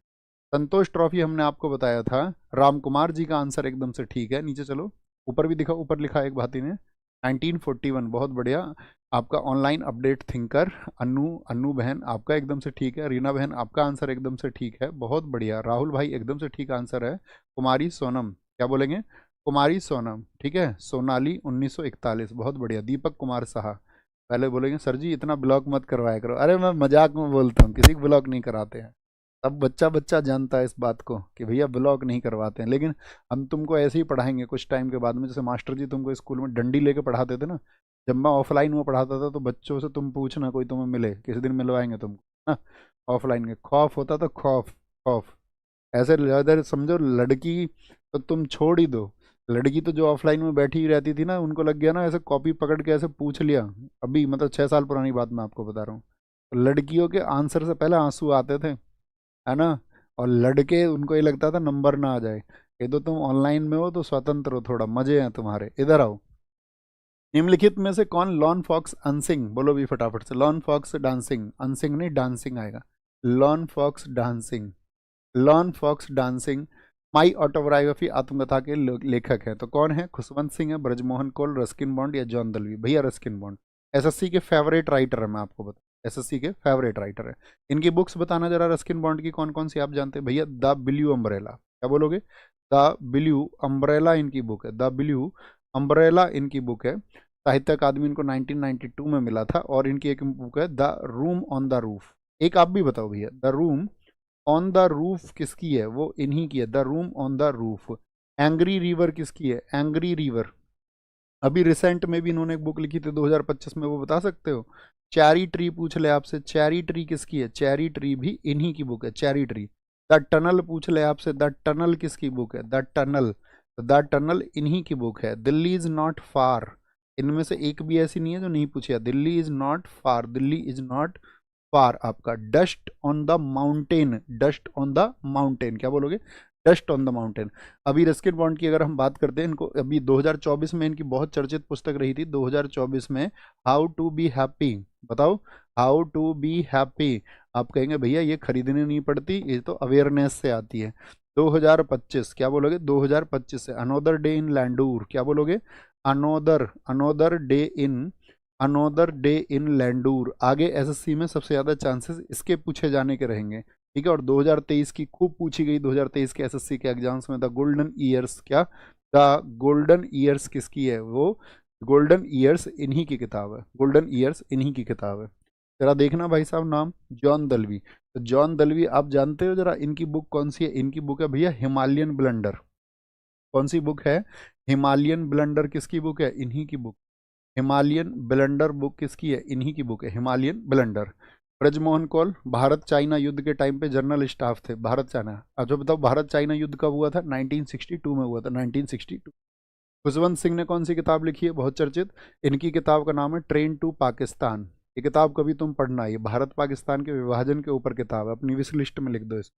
संतोष ट्रॉफी हमने आपको बताया था, राम कुमार जी का आंसर एकदम से ठीक है। नीचे चलो, ऊपर भी दिखाओ, ऊपर लिखा है एक भाती ने 1941, बहुत बढ़िया। आपका ऑनलाइन अपडेट थिंकर अनु, अनु बहन आपका एकदम से ठीक है। रीना बहन आपका आंसर एकदम से ठीक है, बहुत बढ़िया। राहुल भाई एकदम से ठीक आंसर है। कुमारी सोनम, क्या बोलेंगे? कुमारी सोनम, ठीक है। सोनाली 1941, बहुत बढ़िया। दीपक कुमार साहा, पहले बोलेंगे सर जी इतना ब्लॉक मत करवाया करो। अरे मैं मजाक में बोलता हूँ, किसी को ब्लॉक नहीं कराते हैं। अब बच्चा बच्चा जानता है इस बात को कि भैया ब्लॉक नहीं करवाते हैं, लेकिन हम तुमको ऐसे ही पढ़ाएंगे कुछ टाइम के बाद में। जैसे मास्टर जी तुमको स्कूल में डंडी लेके पढ़ाते थे ना, जब मैं ऑफलाइन में पढ़ाता था तो बच्चों से तुम पूछना, कोई तुम्हें मिले किसी दिन मिलवाएंगे तुमको ना। ऑफलाइन के खौफ होता था, खौफ खौफ, ऐसे ज़्यादा समझो। लड़की तो तुम छोड़ ही दो, लड़की तो जो ऑफलाइन में बैठी ही रहती थी ना, उनको लग गया ना ऐसे कॉपी पकड़ के ऐसे पूछ लिया। अभी मतलब 6 साल पुरानी बात मैं आपको बता रहा हूँ। तो लड़कियों के आंसर से पहले आंसू आते थे, है ना। और लड़के उनको ये लगता था नंबर ना आ जाए। ये तो तुम ऑनलाइन में हो तो स्वतंत्र हो, थोड़ा मजे हैं तुम्हारे, इधर आओ। निम्नलिखित में से कौन लॉन फॉक्स अनसिंग, बोलो भी फटाफट से। लॉन फॉक्स डांसिंग, अनसिंग नहीं डांसिंग आएगा। Lone fox dancing, lone fox dancing my autobiography आत्मकथा के लेखक हैं, तो कौन है? खुशवंत सिंह है, ब्रजमोहन कौल, रस्किन बॉन्ड या जॉन दलवी? भैया रस्किन बॉन्ड, एसएससी के फेवरेट राइटर है, मैं आपको बता, एसएससी के फेवरेट राइटर है। इनकी बुक्स बताना जरा, रस्किन बॉन्ड की कौन कौन सी आप जानते हैं? भैया द ब्लू अम्ब्रेला, क्या बोलोगे? द ब्लू अम्ब्रेला इनकी बुक है, द ब्लू अम्ब्रेला इनकी बुक है। साहित्य अकादमी इनको 1992 में मिला था। और इनकी एक बुक है the room on the roof. एक आप भी बताओ भैया, the room on the roof किसकी है? वो इन्हीं की है, the room on the roof. Angry river किसकी है? एंग्री रिवर, अभी रिसेंट में भी इन्होंने एक बुक लिखी थी 2025 में, वो बता सकते हो? चेरी ट्री पूछ ले आपसे, चेरी ट्री किसकी है? चेरी ट्री भी इन्हीं की बुक है, चेरी ट्री। द टनल पूछ ले आपसे, द टनल किसकी बुक है? द टनल, द टनल इन्हीं की बुक है। दिल्ली इज नॉट फार, इनमें से एक भी ऐसी नहीं है जो नहीं पूछा। Delhi is not far, Delhi is not far आपका। Dust on the mountain, dust on the mountain, क्या बोलोगे? Dust on the mountain. अभी रस्किन बॉन्ड की अगर हम बात करते हैं, इनको अभी 2024 में इनकी बहुत चर्चित पुस्तक रही थी 2024 में, हाउ टू बी हैप्पी। बताओ, हाउ टू बी हैप्पी। आप कहेंगे भैया ये खरीदनी नहीं पड़ती, ये तो अवेयरनेस से आती है। 2025, क्या बोलोगे? 2025 से अनोदर डे इन लैंडूर, क्या बोलोगे? Another, another day in, another day in Landour. आगे एसएससी में सबसे ज़्यादा चांसेस इसके पूछे जाने के रहेंगे, ठीक है। और 2023 की खूब पूछी गई, 2023 के एसएससी के एग्जाम्स में, द गोल्डन ईयर्स, क्या द गोल्डन ईयर्स किसकी है? वो गोल्डन ईयर्स इन्हीं की किताब है, गोल्डन ईयर्स इन्हीं की किताब है। जरा देखना भाई साहब, नाम जॉन दलवी। तो जॉन दलवी आप जानते हो जरा इनकी बुक कौन सी है? इनकी बुक है भैया हिमालयन ब्लंडर। कौन सी बुक है? हिमालयन ब्लंडर किसकी बुक है? इन्हीं की बुक। हिमालयन ब्लंडर बुक किसकी है? इन्हीं की बुक है, Himalayan blunder. Brajmohan Kaul Bharat China युद्ध के टाइम पे जनरल स्टाफ थे, भारत चाइना। अच्छा बताओ, भारत चाइना युद्ध कब हुआ था? 1962 में हुआ था, 1962। खुशवंत सिंह ने कौन सी किताब लिखी है बहुत चर्चित? इनकी किताब का नाम है ट्रेन टू पाकिस्तान। ये किताब कभी तुम पढ़ना, ये भारत पाकिस्तान के विभाजन के ऊपर किताब है, अपनी विश लिस्ट में लिख दो इसको,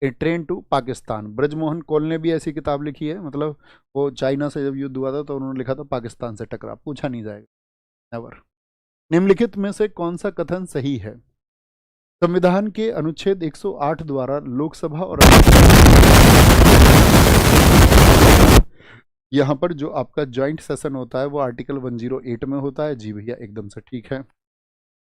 ए ट्रेन टू पाकिस्तान। ब्रजमोहन कौल ने भी ऐसी किताब लिखी है, मतलब वो चाइना से जब युद्ध हुआ था तो उन्होंने लिखा था पाकिस्तान से टकरा, पूछा नहीं जाएगा, नेवर। निम्नलिखित में से कौन सा कथन सही है? संविधान के अनुच्छेद 108 द्वारा लोकसभा और यहाँ पर जो आपका ज्वाइंट सेशन होता है वो आर्टिकल 108 में होता है। जी भैया एकदम से ठीक है।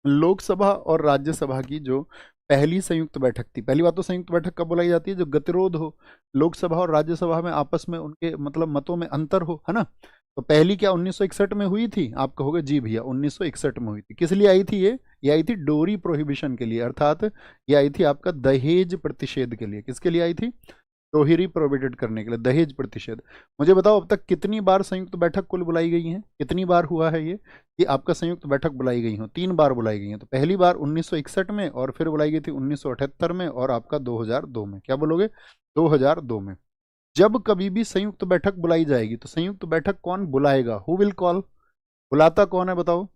लोकसभा और राज्यसभा की जो पहली संयुक्त बैठक थी, पहली बात तो संयुक्त बैठक कब बुलाई जाती है, जो गतिरोध हो, लोकसभा और राज्यसभा में आपस में उनके मतलब मतों में अंतर हो, है ना। तो पहली क्या 1961 में हुई थी, आप कहोगे जी भैया 1961 में हुई थी। किस लिए आई थी ये आई थी डोरी प्रोहिबिशन के लिए, अर्थात ये आई थी आपका दहेज प्रतिषेध के लिए। किसके लिए आई थी, दोहरी प्रोहिबिटेड करने के लिए, दहेज प्रतिषेध। मुझे बताओ अब तक कितनी बार संयुक्त बैठक कुल बुलाई गई है, कितनी बार हुआ है ये कि आपका संयुक्त बैठक बुलाई गई हो, 3 बार बुलाई गई है। तो पहली बार 1961 में, और फिर बुलाई गई थी 1978 में, और आपका 2002 में। क्या बोलोगे, 2002 में। जब कभी भी संयुक्त बैठक बुलाई जाएगी तो संयुक्त बैठक कौन बुलाएगा, हु विल कॉल, बुलाता कौन है बताओ।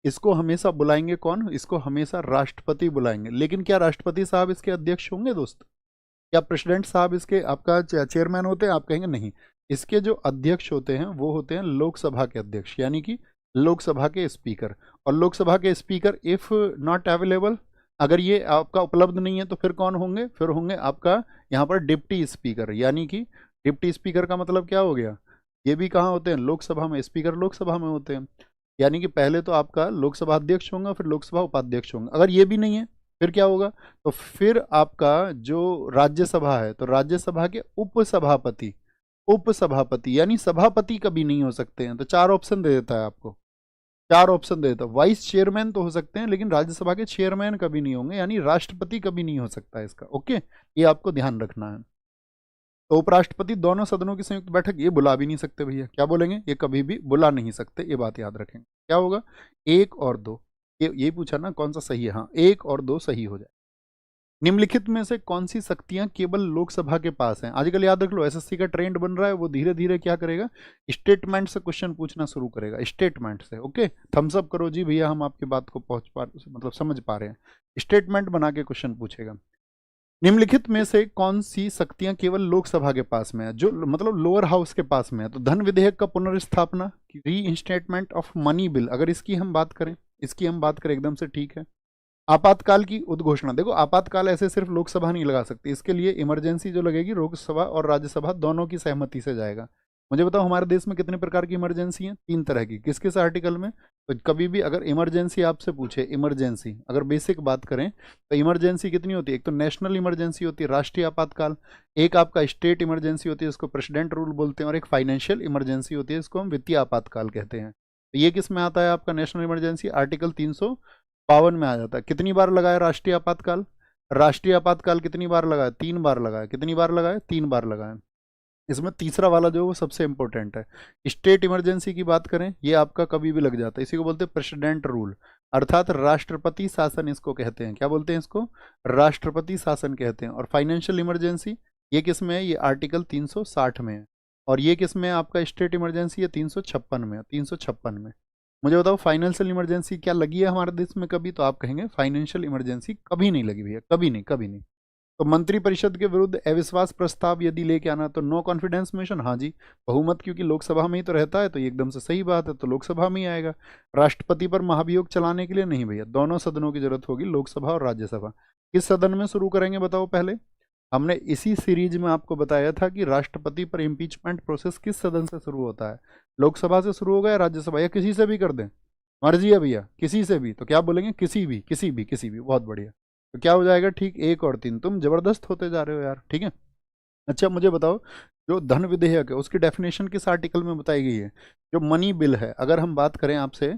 इसको हमेशा बुलाएंगे कौन, इसको हमेशा राष्ट्रपति बुलाएंगे। लेकिन क्या राष्ट्रपति साहब इसके अध्यक्ष होंगे दोस्त, क्या प्रेसिडेंट साहब इसके आपका चेयरमैन होते हैं, आप कहेंगे नहीं। इसके जो अध्यक्ष होते हैं वो होते हैं लोकसभा के अध्यक्ष, यानी कि लोकसभा के स्पीकर। और लोकसभा के स्पीकर इफ नॉट अवेलेबल, अगर ये आपका उपलब्ध नहीं है तो फिर कौन होंगे, फिर होंगे आपका यहाँ पर डिप्टी स्पीकर। यानी कि डिप्टी स्पीकर का मतलब क्या हो गया, ये भी कहाँ होते हैं, लोकसभा में, स्पीकर लोकसभा में होते हैं। यानी कि पहले तो आपका लोकसभा अध्यक्ष होंगे, फिर लोकसभा उपाध्यक्ष होंगे। अगर ये भी नहीं है फिर क्या होगा, तो फिर आपका जो राज्यसभा है तो राज्यसभा के उपसभापति, उपसभापति यानी सभापति कभी नहीं हो सकते हैं। तो 4 ऑप्शन दे देता है आपको, 4 ऑप्शन दे देता है। वाइस चेयरमैन तो हो सकते हैं लेकिन राज्यसभा के चेयरमैन कभी नहीं होंगे, यानी राष्ट्रपति कभी नहीं हो सकता है इसका। ओके, ये आपको ध्यान रखना है। तो उपराष्ट्रपति दोनों सदनों की संयुक्त बैठक ये बुला भी नहीं सकते भैया, क्या बोलेंगे, ये कभी भी बुला नहीं सकते, ये बात याद रखेंगे। क्या होगा, 1 और 2, ये पूछा ना कौन सा सही है, हाँ 1 और 2 सही हो जाए। निम्नलिखित में से कौन सी शक्तियां केवल लोकसभा के पास हैं। आजकल याद रख लो, एसएससी का ट्रेंड बन रहा है, वो धीरे धीरे क्या करेगा, स्टेटमेंट से क्वेश्चन पूछना शुरू करेगा, स्टेटमेंट से। ओके, थम्स अप करो जी भैया, हम आपकी बात को पहुंच पा मतलब समझ पा रहे हैं। स्टेटमेंट बना के क्वेश्चन पूछेगा। निम्नलिखित में से कौन सी शक्तियां केवल लोकसभा के पास में है, जो मतलब लोअर हाउस के पास में है। तो धन विधेयक का पुनर्स्थापना, री इंस्टेटमेंट ऑफ मनी बिल, अगर इसकी हम बात करें, इसकी हम बात करें एकदम से ठीक है। आपातकाल की उद्घोषणा, देखो आपातकाल ऐसे सिर्फ लोकसभा नहीं लगा सकती, इसके लिए इमरजेंसी जो लगेगी लोकसभा और राज्यसभा दोनों की सहमति से जाएगा। मुझे बताओ हमारे देश में कितने प्रकार की इमरजेंसी हैं, 3 तरह की। किस किस आर्टिकल में, तो कभी भी अगर इमरजेंसी आपसे पूछे, इमरजेंसी अगर बेसिक बात करें तो इमरजेंसी कितनी होती है, एक तो नेशनल इमरजेंसी होती है, राष्ट्रीय आपातकाल, एक आपका स्टेट इमरजेंसी होती है इसको प्रेसिडेंट रूल बोलते हैं, और एक फाइनेंशियल इमरजेंसी होती है इसको हम वित्तीय आपातकाल कहते हैं। तो ये किस में आता है आपका नेशनल इमरजेंसी, आर्टिकल 352 में आ जाता है। कितनी बार लगाया राष्ट्रीय आपातकाल, राष्ट्रीय आपातकाल कितनी बार लगाया, 3 बार लगाया। कितनी बार लगाया, 3 बार लगाया। इसमें तीसरा वाला जो वो सबसे इंपॉर्टेंट है। स्टेट इमरजेंसी की बात करें, ये आपका कभी भी लग जाता है, इसी को बोलते हैं प्रेसिडेंट रूल, अर्थात राष्ट्रपति शासन इसको कहते हैं। क्या बोलते हैं इसको, राष्ट्रपति शासन कहते हैं। और फाइनेंशियल इमरजेंसी ये किस में है, ये आर्टिकल 360 में है। और ये किस में है आपका स्टेट इमरजेंसी, ये 356 में है, 356 में। मुझे बताओ फाइनेंशियल इमरजेंसी क्या लगी है हमारे देश में कभी, तो आप कहेंगे फाइनेंशियल इमरजेंसी कभी नहीं लगी भैया, कभी नहीं, कभी नहीं। तो मंत्रिपरिषद के विरुद्ध अविश्वास प्रस्ताव यदि लेके आना तो नो कॉन्फिडेंस मोशन, हाँ जी, बहुमत क्योंकि लोकसभा में ही तो रहता है, तो ये एकदम से सही बात है, तो लोकसभा में ही आएगा। राष्ट्रपति पर महाभियोग चलाने के लिए नहीं भैया, दोनों सदनों की जरूरत होगी, लोकसभा और राज्यसभा। किस सदन में शुरू करेंगे बताओ पहले, हमने इसी सीरीज में आपको बताया था कि राष्ट्रपति पर इम्पीचमेंट प्रोसेस किस सदन से शुरू होता है, लोकसभा से शुरू होगा या राज्यसभा, या किसी से भी कर दें, मर्जी है भैया, किसी से भी। तो क्या बोलेंगे, किसी भी, किसी भी, किसी भी, बहुत बढ़िया। तो क्या हो जाएगा, ठीक 1 और 3, तुम जबरदस्त होते जा रहे हो यार, ठीक है। अच्छा मुझे बताओ, जो धन विधेयक है उसकी डेफिनेशन किस आर्टिकल में बताई गई है, जो मनी बिल है, अगर हम बात करें आपसे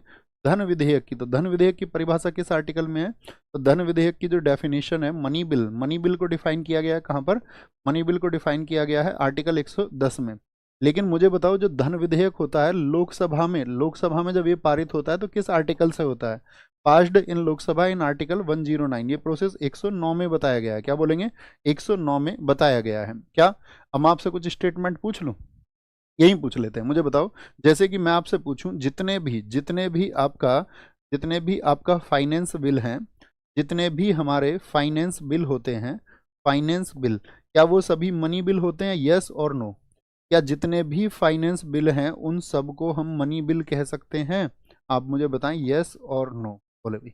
धन विधेयक की, तो धन विधेयक की परिभाषा किस आर्टिकल में है, तो धन विधेयक की जो डेफिनेशन है मनी बिल, मनी बिल को डिफाइन किया गया है कहाँ पर, मनी बिल को डिफाइन किया गया है आर्टिकल 110 में। लेकिन मुझे बताओ जो धन विधेयक होता है लोकसभा में, लोकसभा में जब ये पारित होता है तो किस आर्टिकल से होता है, passed in Lok Sabha in article 109, ये प्रोसेस 109 में बताया गया है। क्या बोलेंगे, 109 में बताया गया है। क्या अब आपसे कुछ स्टेटमेंट पूछ लूं, यही पूछ लेते हैं। मुझे बताओ, जैसे कि मैं आपसे पूछूं, जितने भी आपका फाइनेंस बिल हैं, जितने भी हमारे फाइनेंस बिल होते हैं, फाइनेंस बिल, क्या वो सभी मनी बिल होते हैं, यस और नो। क्या जितने भी फाइनेंस बिल हैं उन सबको हम मनी बिल कह सकते हैं, आप मुझे बताएं यस और नो, बोले भी।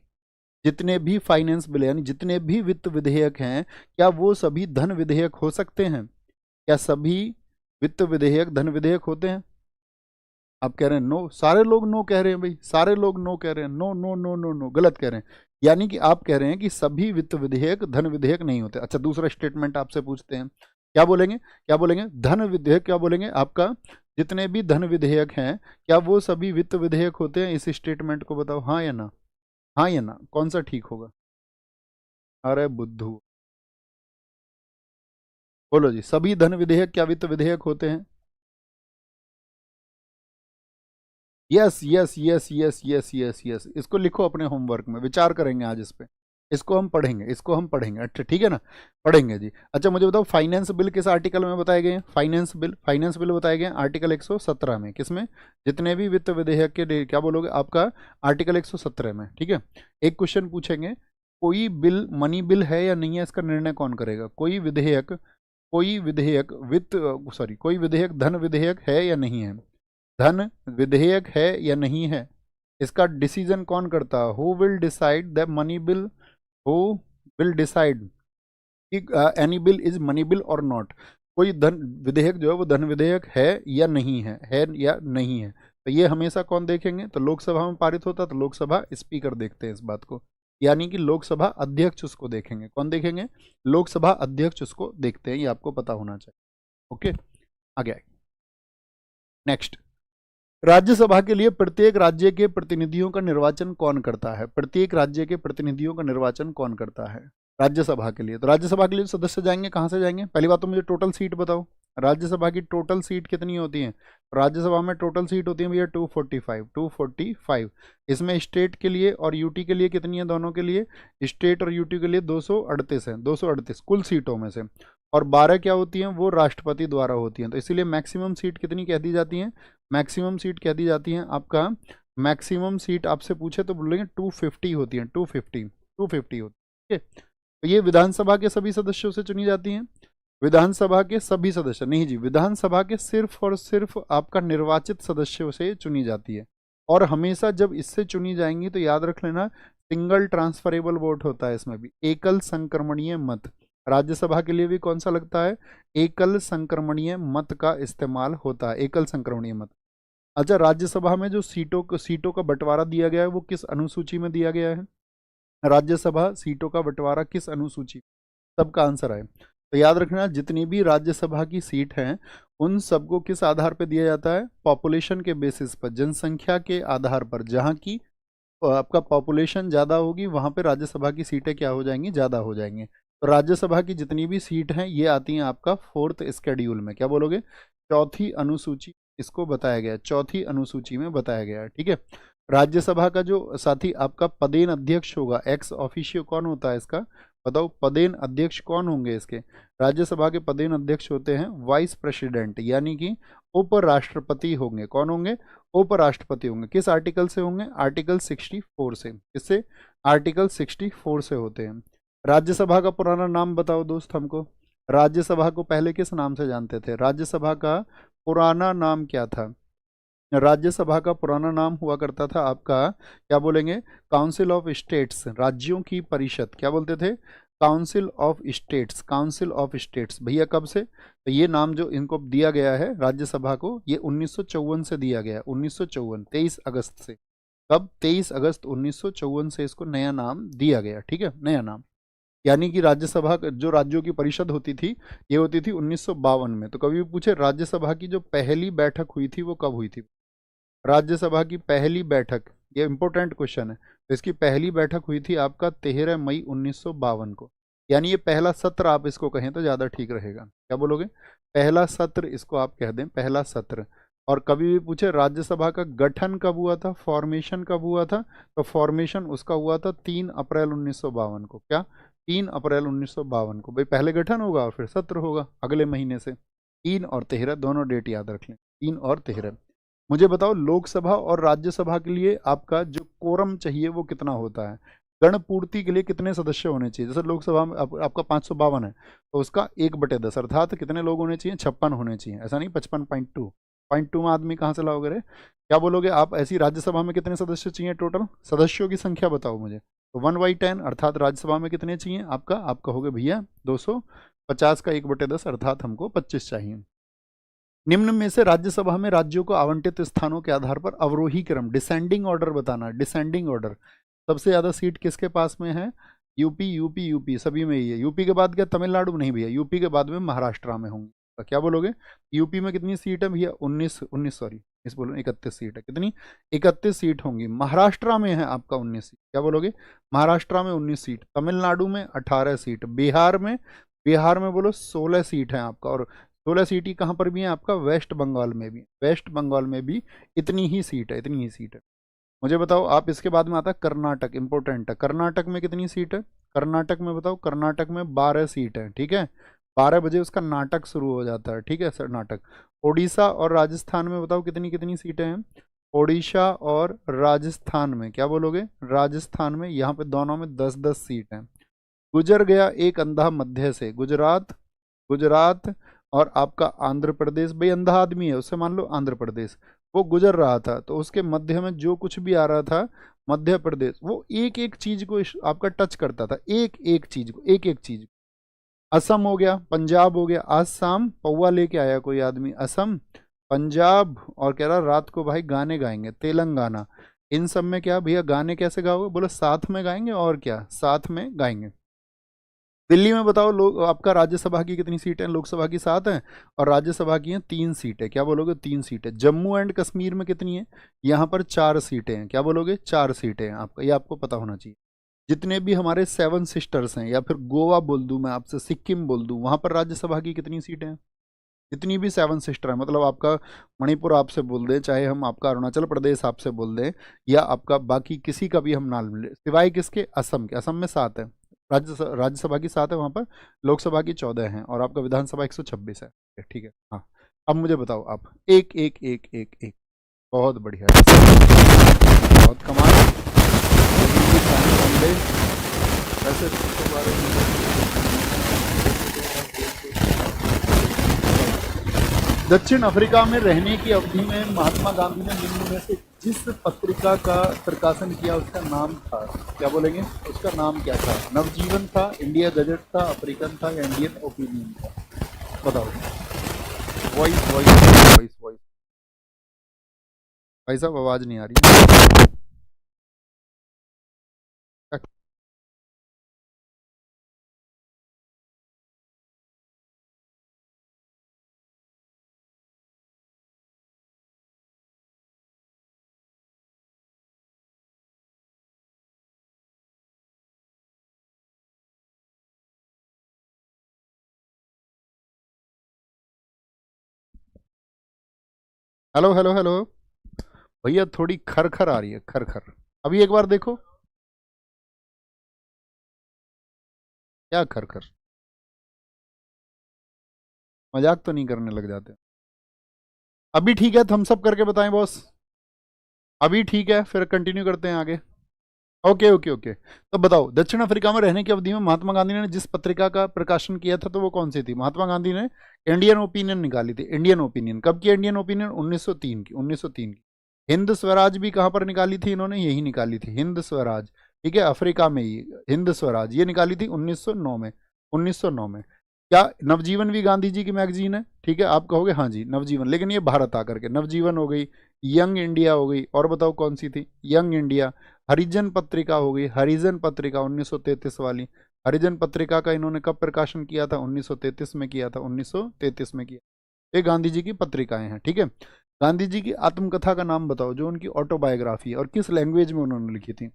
जितने भी फाइनेंस बिल यानी जितने भी वित्त विधेयक हैं, क्या वो सभी धन विधेयक हो सकते हैं, क्या सभी वित्त विधेयक धन विधेयक होते हैं? आप कह रहे हैं नो, सारे लोग नो कह रहे हैं भाई, सारे लोग नो कह रहे हैं, no no no no no, गलत कह रहे हैं। यानी कि आप कह रहे हैं कि सभी वित्त विधेयक धन विधेयक नहीं होते। अच्छा, दूसरा स्टेटमेंट आपसे पूछते हैं, क्या बोलेंगे? क्या बोलेंगे? धन विधेयक क्या बोलेंगे आपका? जितने भी धन विधेयक हैं क्या वो सभी वित्त विधेयक होते हैं? इस स्टेटमेंट को बताओ, हाँ या ना, हाँ या ना, कौन सा ठीक होगा? अरे बुद्धू, बोलो जी, सभी धन विधेयक क्या वित्त विधेयक होते हैं? Yes yes yes yes yes yes yes, इसको लिखो अपने होमवर्क में, विचार करेंगे आज इस पे, इसको हम पढ़ेंगे, इसको हम पढ़ेंगे। अच्छा ठीक है ना, पढ़ेंगे जी। अच्छा मुझे बताओ, फाइनेंस बिल किस आर्टिकल में बताए गए हैं? फाइनेंस बिल बताए गए हैं आर्टिकल 117 में। किसमें? जितने भी वित्त विधेयक के क्या बोलोगे आपका? आर्टिकल 117 में, ठीक है। एक क्वेश्चन पूछेंगे, कोई बिल मनी बिल है या नहीं है, इसका निर्णय कौन करेगा? कोई विधेयक वित्त, सॉरी, कोई विधेयक धन विधेयक है या नहीं है, धन विधेयक है या नहीं है, इसका डिसीजन कौन करता है? Who will decide the money bill, who will decide कि any bill is money bill और नॉट? कोई धन विधेयक जो है वो धन विधेयक है या नहीं है या नहीं है, तो ये हमेशा कौन देखेंगे? तो लोकसभा में पारित होता तो लोकसभा स्पीकर देखते हैं इस बात को, यानी कि लोकसभा अध्यक्ष उसको देखेंगे। कौन देखेंगे? लोकसभा अध्यक्ष उसको देखते हैं, ये आपको पता होना चाहिए। ओके, आगे नेक्स्ट, राज्यसभा के लिए प्रत्येक राज्य के प्रतिनिधियों का निर्वाचन कौन करता है? प्रत्येक राज्य के प्रतिनिधियों का निर्वाचन कौन करता है राज्यसभा के लिए? तो राज्यसभा के लिए सदस्य जाएंगे कहाँ से जाएंगे? पहली बात तो मुझे टोटल सीट बताओ, राज्यसभा की टोटल सीट कितनी होती है? राज्यसभा में टोटल सीट होती है भैया 245। इसमें स्टेट के लिए और यूटी के लिए कितनी है? दोनों के लिए, स्टेट और यूटी के लिए 238 है, 238 कुल सीटों में से, और 12 क्या होती हैं? वो राष्ट्रपति द्वारा होती हैं। तो इसीलिए मैक्सिमम सीट कितनी कह दी जाती है? मैक्सिमम सीट कह दी जाती है आपका, मैक्सिमम सीट आपसे पूछे तो बोलेंगे 250 होती है, 250 होती है, ठीक है। तो ये विधानसभा के सभी सदस्यों से चुनी जाती हैं, विधानसभा के सभी सदस्य नहीं जी, विधानसभा के सिर्फ और सिर्फ आपका निर्वाचित सदस्यों से चुनी जाती है। और हमेशा जब इससे चुनी जाएंगी तो याद रख लेना, सिंगल ट्रांसफरेबल वोट होता है इसमें भी, एकल संक्रमणीय मत। राज्यसभा के लिए भी कौन सा लगता है? एकल संक्रमणीय मत का इस्तेमाल होता है, एकल संक्रमणीय मत। अच्छा, राज्यसभा में जो सीटों का बंटवारा दिया गया है वो किस अनुसूची में दिया गया है? राज्यसभा सीटों का बंटवारा किस अनुसूची? सबका आंसर है, तो याद रखना, जितनी भी राज्यसभा की सीट हैं उन सबको किस आधार पर दिया जाता है? पॉपुलेशन के बेसिस पर, जनसंख्या के आधार पर। जहाँ की आपका पॉपुलेशन ज़्यादा होगी वहाँ पे राज्यसभा की सीटें क्या हो जाएंगी? ज़्यादा हो जाएंगी। तो राज्यसभा की जितनी भी सीट हैं ये आती हैं आपका 4th शेड्यूल में, क्या बोलोगे? चौथी अनुसूची इसको बताया गया, चौथी अनुसूची में बताया गया है, ठीक है। राज्यसभा का जो साथी आपका पदेन अध्यक्ष होगा, एक्स ऑफिशियो कौन होता है इसका? बताओ, पदेन अध्यक्ष कौन होंगे इसके? राज्यसभा के पदेन अध्यक्ष होते हैं वाइस प्रेसिडेंट, यानी कि उपराष्ट्रपति होंगे। कौन होंगे? उपराष्ट्रपति होंगे। किस आर्टिकल से होंगे? आर्टिकल 64 से। किससे? आर्टिकल 64 से होते हैं। राज्यसभा का पुराना नाम बताओ दोस्त हमको, राज्यसभा को पहले किस नाम से जानते थे? राज्यसभा का पुराना नाम क्या था? राज्यसभा का पुराना नाम हुआ करता था आपका, क्या बोलेंगे? काउंसिल ऑफ स्टेट्स, राज्यों की परिषद। क्या बोलते थे? Council of states, council of states. भैया कब से? तो ये नाम जो इनको दिया गया है राज्यसभा को, ये 1954 से दिया गया है, 1954, 23 अगस्त से। कब? 23 अगस्त 1954 से इसको नया नाम दिया गया, ठीक है, नया नाम। यानी कि राज्यसभा जो राज्यों की परिषद होती थी ये होती थी 1952 में। तो कभी भी पूछे राज्यसभा की जो पहली बैठक हुई थी वो कब हुई थी? राज्यसभा की पहली बैठक, ये इंपॉर्टेंट क्वेश्चन है। तो इसकी पहली बैठक हुई थी आपका 13 मई 1952 को, यानी ये पहला सत्र आप इसको कहें तो ज़्यादा ठीक रहेगा। क्या बोलोगे? पहला सत्र इसको आप कह दें, पहला सत्र। और कभी भी पूछे राज्यसभा का गठन कब हुआ था, फॉर्मेशन कब हुआ था, तो फॉर्मेशन उसका हुआ था 3 अप्रैल 1952 को। क्या? 3 अप्रैल 1952 को। भाई पहले गठन होगा और फिर सत्र होगा अगले महीने से। 3 और 13 दोनों डेट याद रख लें, 3 और 13। मुझे बताओ, लोकसभा और राज्यसभा के लिए आपका जो कोरम चाहिए वो कितना होता है? गण पूर्ति के लिए कितने सदस्य होने चाहिए? जैसे लोकसभा में आपका 552 है तो उसका 1/10 अर्थात कितने लोग होने चाहिए? 56 होने चाहिए, ऐसा नहीं 55.2 में आदमी कहाँ से लाओगे रे? क्या बोलोगे आप? ऐसी राज्यसभा में कितने सदस्य चाहिए? टोटल सदस्यों की संख्या बताओ मुझे। तो 1/10 अर्थात राज्यसभा में कितने चाहिए आपका? आप कहोगे भैया 250 का 1/10 अर्थात हमको 25 चाहिए। निम्न में से राज्यसभा में राज्यों को आवंटित स्थानों के आधार पर अवरोही क्रम, डिसेंडिंग ऑर्डर बताना, डिसेंडिंग ऑर्डर। सबसे ज्यादा सीट किसके पास में है? यूपी, यूपी, यूपी, सभी में ही है। यूपी के बाद क्या तमिलनाडु? नहीं भैया, यूपी के बाद में महाराष्ट्र में होंगे। तो क्या बोलोगे? यूपी में कितनी सीट है भैया? 19 सॉरी, इस बोलो 31 सीट है। कितनी? 31 सीट होंगी। महाराष्ट्र में है आपका 19 सीट। क्या बोलोगे? महाराष्ट्र में 19 सीट, तमिलनाडु में 18 सीट, बिहार में बोलो 16 सीट है आपका। और 16 सीट ही कहाँ पर भी है आपका? वेस्ट बंगाल में भी। वेस्ट बंगाल में भी इतनी ही सीट है, इतनी ही सीट है। मुझे बताओ आप, इसके बाद में आता है कर्नाटक, इंपॉर्टेंट है। कर्नाटक में कितनी सीट है? कर्नाटक में बताओ। कर्नाटक में 12 सीट है, ठीक है। 12 बजे उसका नाटक शुरू हो जाता है, ठीक है सर, नाटक। ओडिशा और राजस्थान में बताओ कितनी कितनी सीटें हैं? ओडिशा और राजस्थान में क्या बोलोगे? राजस्थान में यहाँ पे दोनों में 10-10 सीट हैं। गुजर गया एक अंधा मध्य से, गुजरात, गुजरात और आपका आंध्र प्रदेश। भाई अंधा आदमी है, उससे मान लो आंध्र प्रदेश, वो गुजर रहा था तो उसके मध्य में जो कुछ भी आ रहा था मध्य प्रदेश, वो एक एक चीज को आपका टच करता था, एक एक चीज को, एक एक चीज। असम हो गया, पंजाब हो गया। आज शाम पौवा लेके आया कोई आदमी, असम, पंजाब, और कह रहा रात को भाई गाने गाएंगे, तेलंगाना। इन सब में क्या भैया गाने कैसे गाओगे? बोलो साथ में गाएंगे, और क्या साथ में गाएंगे। दिल्ली में बताओ लोग, आपका राज्यसभा की कितनी सीटें हैं? लोकसभा की 7 हैं और राज्यसभा की हैं 3 सीटें। क्या बोलोगे? 3 सीटें। जम्मू एंड कश्मीर में कितनी है? यहाँ पर 4 सीटें हैं। क्या बोलोगे? 4 सीटें हैं आपका, ये आपको पता होना चाहिए। जितने भी हमारे 7 सिस्टर्स हैं, या फिर गोवा बोल दूं मैं आपसे, सिक्किम बोल दूं, वहां पर राज्यसभा की कितनी सीटें हैं? जितनी भी 7 सिस्टर है, मतलब आपका मणिपुर आपसे बोल दे, चाहे हम आपका अरुणाचल प्रदेश आपसे बोल दें, या आपका बाकी किसी का भी हम नाम ले, सिवाय किसके? असम के। असम में 7 है, राज्यसभा की 7 है वहाँ पर, लोकसभा की 14 है, और आपका विधानसभा 126 है। ठीक है, हाँ। अब मुझे बताओ आप, एक एक एक एक एक। बहुत बढ़िया, बहुत कमाल। वैसे इसके बारे में दक्षिण अफ्रीका में रहने की अवधि में महात्मा गांधी ने निम्न में से जिस पत्रिका का प्रकाशन किया उसका नाम था? क्या बोलेंगे? उसका नाम क्या था? नवजीवन था, इंडिया गजट था, अफ्रीकन था, या इंडियन ओपिनियन था? बताओ। Voice voice voice voice. भाई साहब आवाज नहीं आ रही। हेलो हेलो हेलो भैया, थोड़ी खर खर आ रही है, खर खर। अभी एक बार देखो, क्या खर खर? मजाक तो नहीं करने लग जाते? अभी ठीक है, थम्स अप करके बताएं बॉस। अभी ठीक है, फिर कंटिन्यू करते हैं आगे। Okay okay okay. तो बताओ, दक्षिण अफ्रीका में रहने की अवधि में महात्मा गांधी ने जिस पत्रिका का प्रकाशन किया था तो वो कौन सी थी? महात्मा गांधी ने इंडियन ओपिनियन निकाली थी। इंडियन ओपिनियन कब की? इंडियन ओपिनियन 1903 की, 1903 की। हिंद स्वराज भी कहाँ पर निकाली थी इन्होंने? यही निकाली थी, हिंद स्वराज, ठीक है, अफ्रीका में ही। हिंद स्वराज ये निकाली थी 1909 में, 1909 में। क्या नवजीवन भी गांधी जी की मैगजीन है? ठीक है, आप कहोगे हाँ जी नवजीवन, लेकिन ये भारत आकर के नवजीवन हो गई, यंग इंडिया हो गई, और बताओ कौन सी थी? Young India. हरिजन पत्रिका हो गई, हरिजन पत्रिका 1933 वाली। हरिजन पत्रिका का इन्होंने कब प्रकाशन किया था? 1933 में किया था, 1933 में किया। ये गांधी जी की पत्रिकाएं हैं, ठीक है। गांधी जी की आत्मकथा का नाम बताओ, जो उनकी ऑटोबायोग्राफी है, और किस लैंग्वेज में उन्होंने लिखी थी?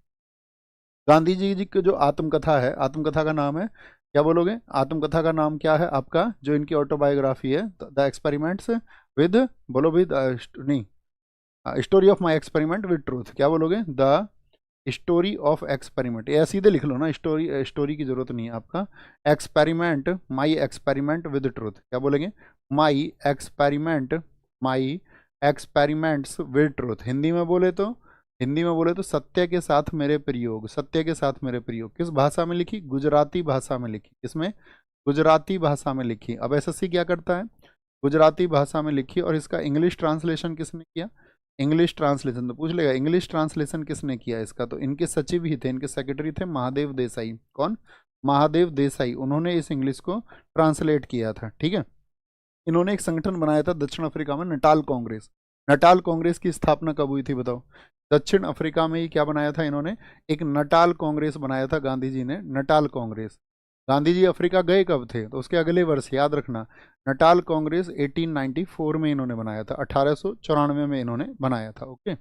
गांधी जी की जो आत्मकथा है, आत्मकथा का नाम है, क्या बोलोगे? आत्मकथा का नाम क्या है आपका, जो इनकी ऑटोबायोग्राफी है? द एक्सपेरिमेंट्स विद, बोलो विद, नहीं, story of my experiment with truth. क्या बोलोगे? द स्टोरी ऑफ एक्सपेरिमेंट, या सीधे लिख लो ना, स्टोरी, स्टोरी की जरूरत नहीं है आपका। Experiment, my experiment with truth. क्या बोलेंगे? My experiment, my experiments with truth. Hindi में बोले तो, हिंदी में बोले तो सत्य के साथ मेरे प्रयोग, सत्य के साथ मेरे प्रयोग। किस भाषा में लिखी? गुजराती भाषा में लिखी। इसमें गुजराती भाषा में लिखी। अब एसएससी क्या करता है? गुजराती भाषा में लिखी, और इसका इंग्लिश ट्रांसलेशन किसने किया? इंग्लिश ट्रांसलेशन तो पूछ लेगा, इंग्लिश ट्रांसलेशन किसने किया इसका? तो इनके सचिव ही थे, इनके सेक्रेटरी थे महादेव देसाई। कौन? महादेव देसाई। उन्होंने इस इंग्लिश को ट्रांसलेट किया था, ठीक है। इन्होंने एक संगठन बनाया था दक्षिण अफ्रीका में, नटाल कांग्रेस। नटाल कांग्रेस की स्थापना कब हुई थी बताओ? दक्षिण अफ्रीका में ही क्या बनाया था इन्होंने? एक नटाल कांग्रेस बनाया था गांधी जी ने, Natal Congress. Gandhi ji Africa गए कब थे? तो उसके अगले वर्ष, याद रखना। नटाल कांग्रेस 1894 में इन्होंने बनाया था, 1894 में इन्होंने बनाया था। ओके।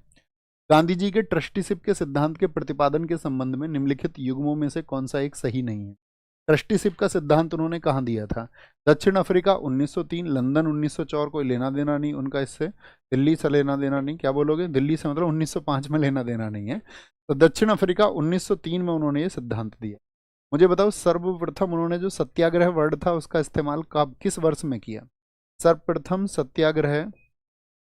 गांधी जी के ट्रस्टीशिप के सिद्धांत के प्रतिपादन के संबंध में निम्नलिखित युग्मों में से कौन सा एक सही नहीं है? ट्रस्टीशिप का सिद्धांत उन्होंने कहाँ दिया था? दक्षिण अफ्रीका 1903, लंदन 1904, कोई लेना देना नहीं उनका इससे, दिल्ली से लेना देना नहीं। क्या बोलोगे? दिल्ली से मतलब 1905 में लेना देना नहीं है। तो दक्षिण अफ्रीका 1903 में उन्होंने ये सिद्धांत दिया। मुझे बताओ, सर्वप्रथम उन्होंने जो सत्याग्रह वर्ड था उसका इस्तेमाल कब, किस वर्ष में किया? सर्वप्रथम सत्याग्रह,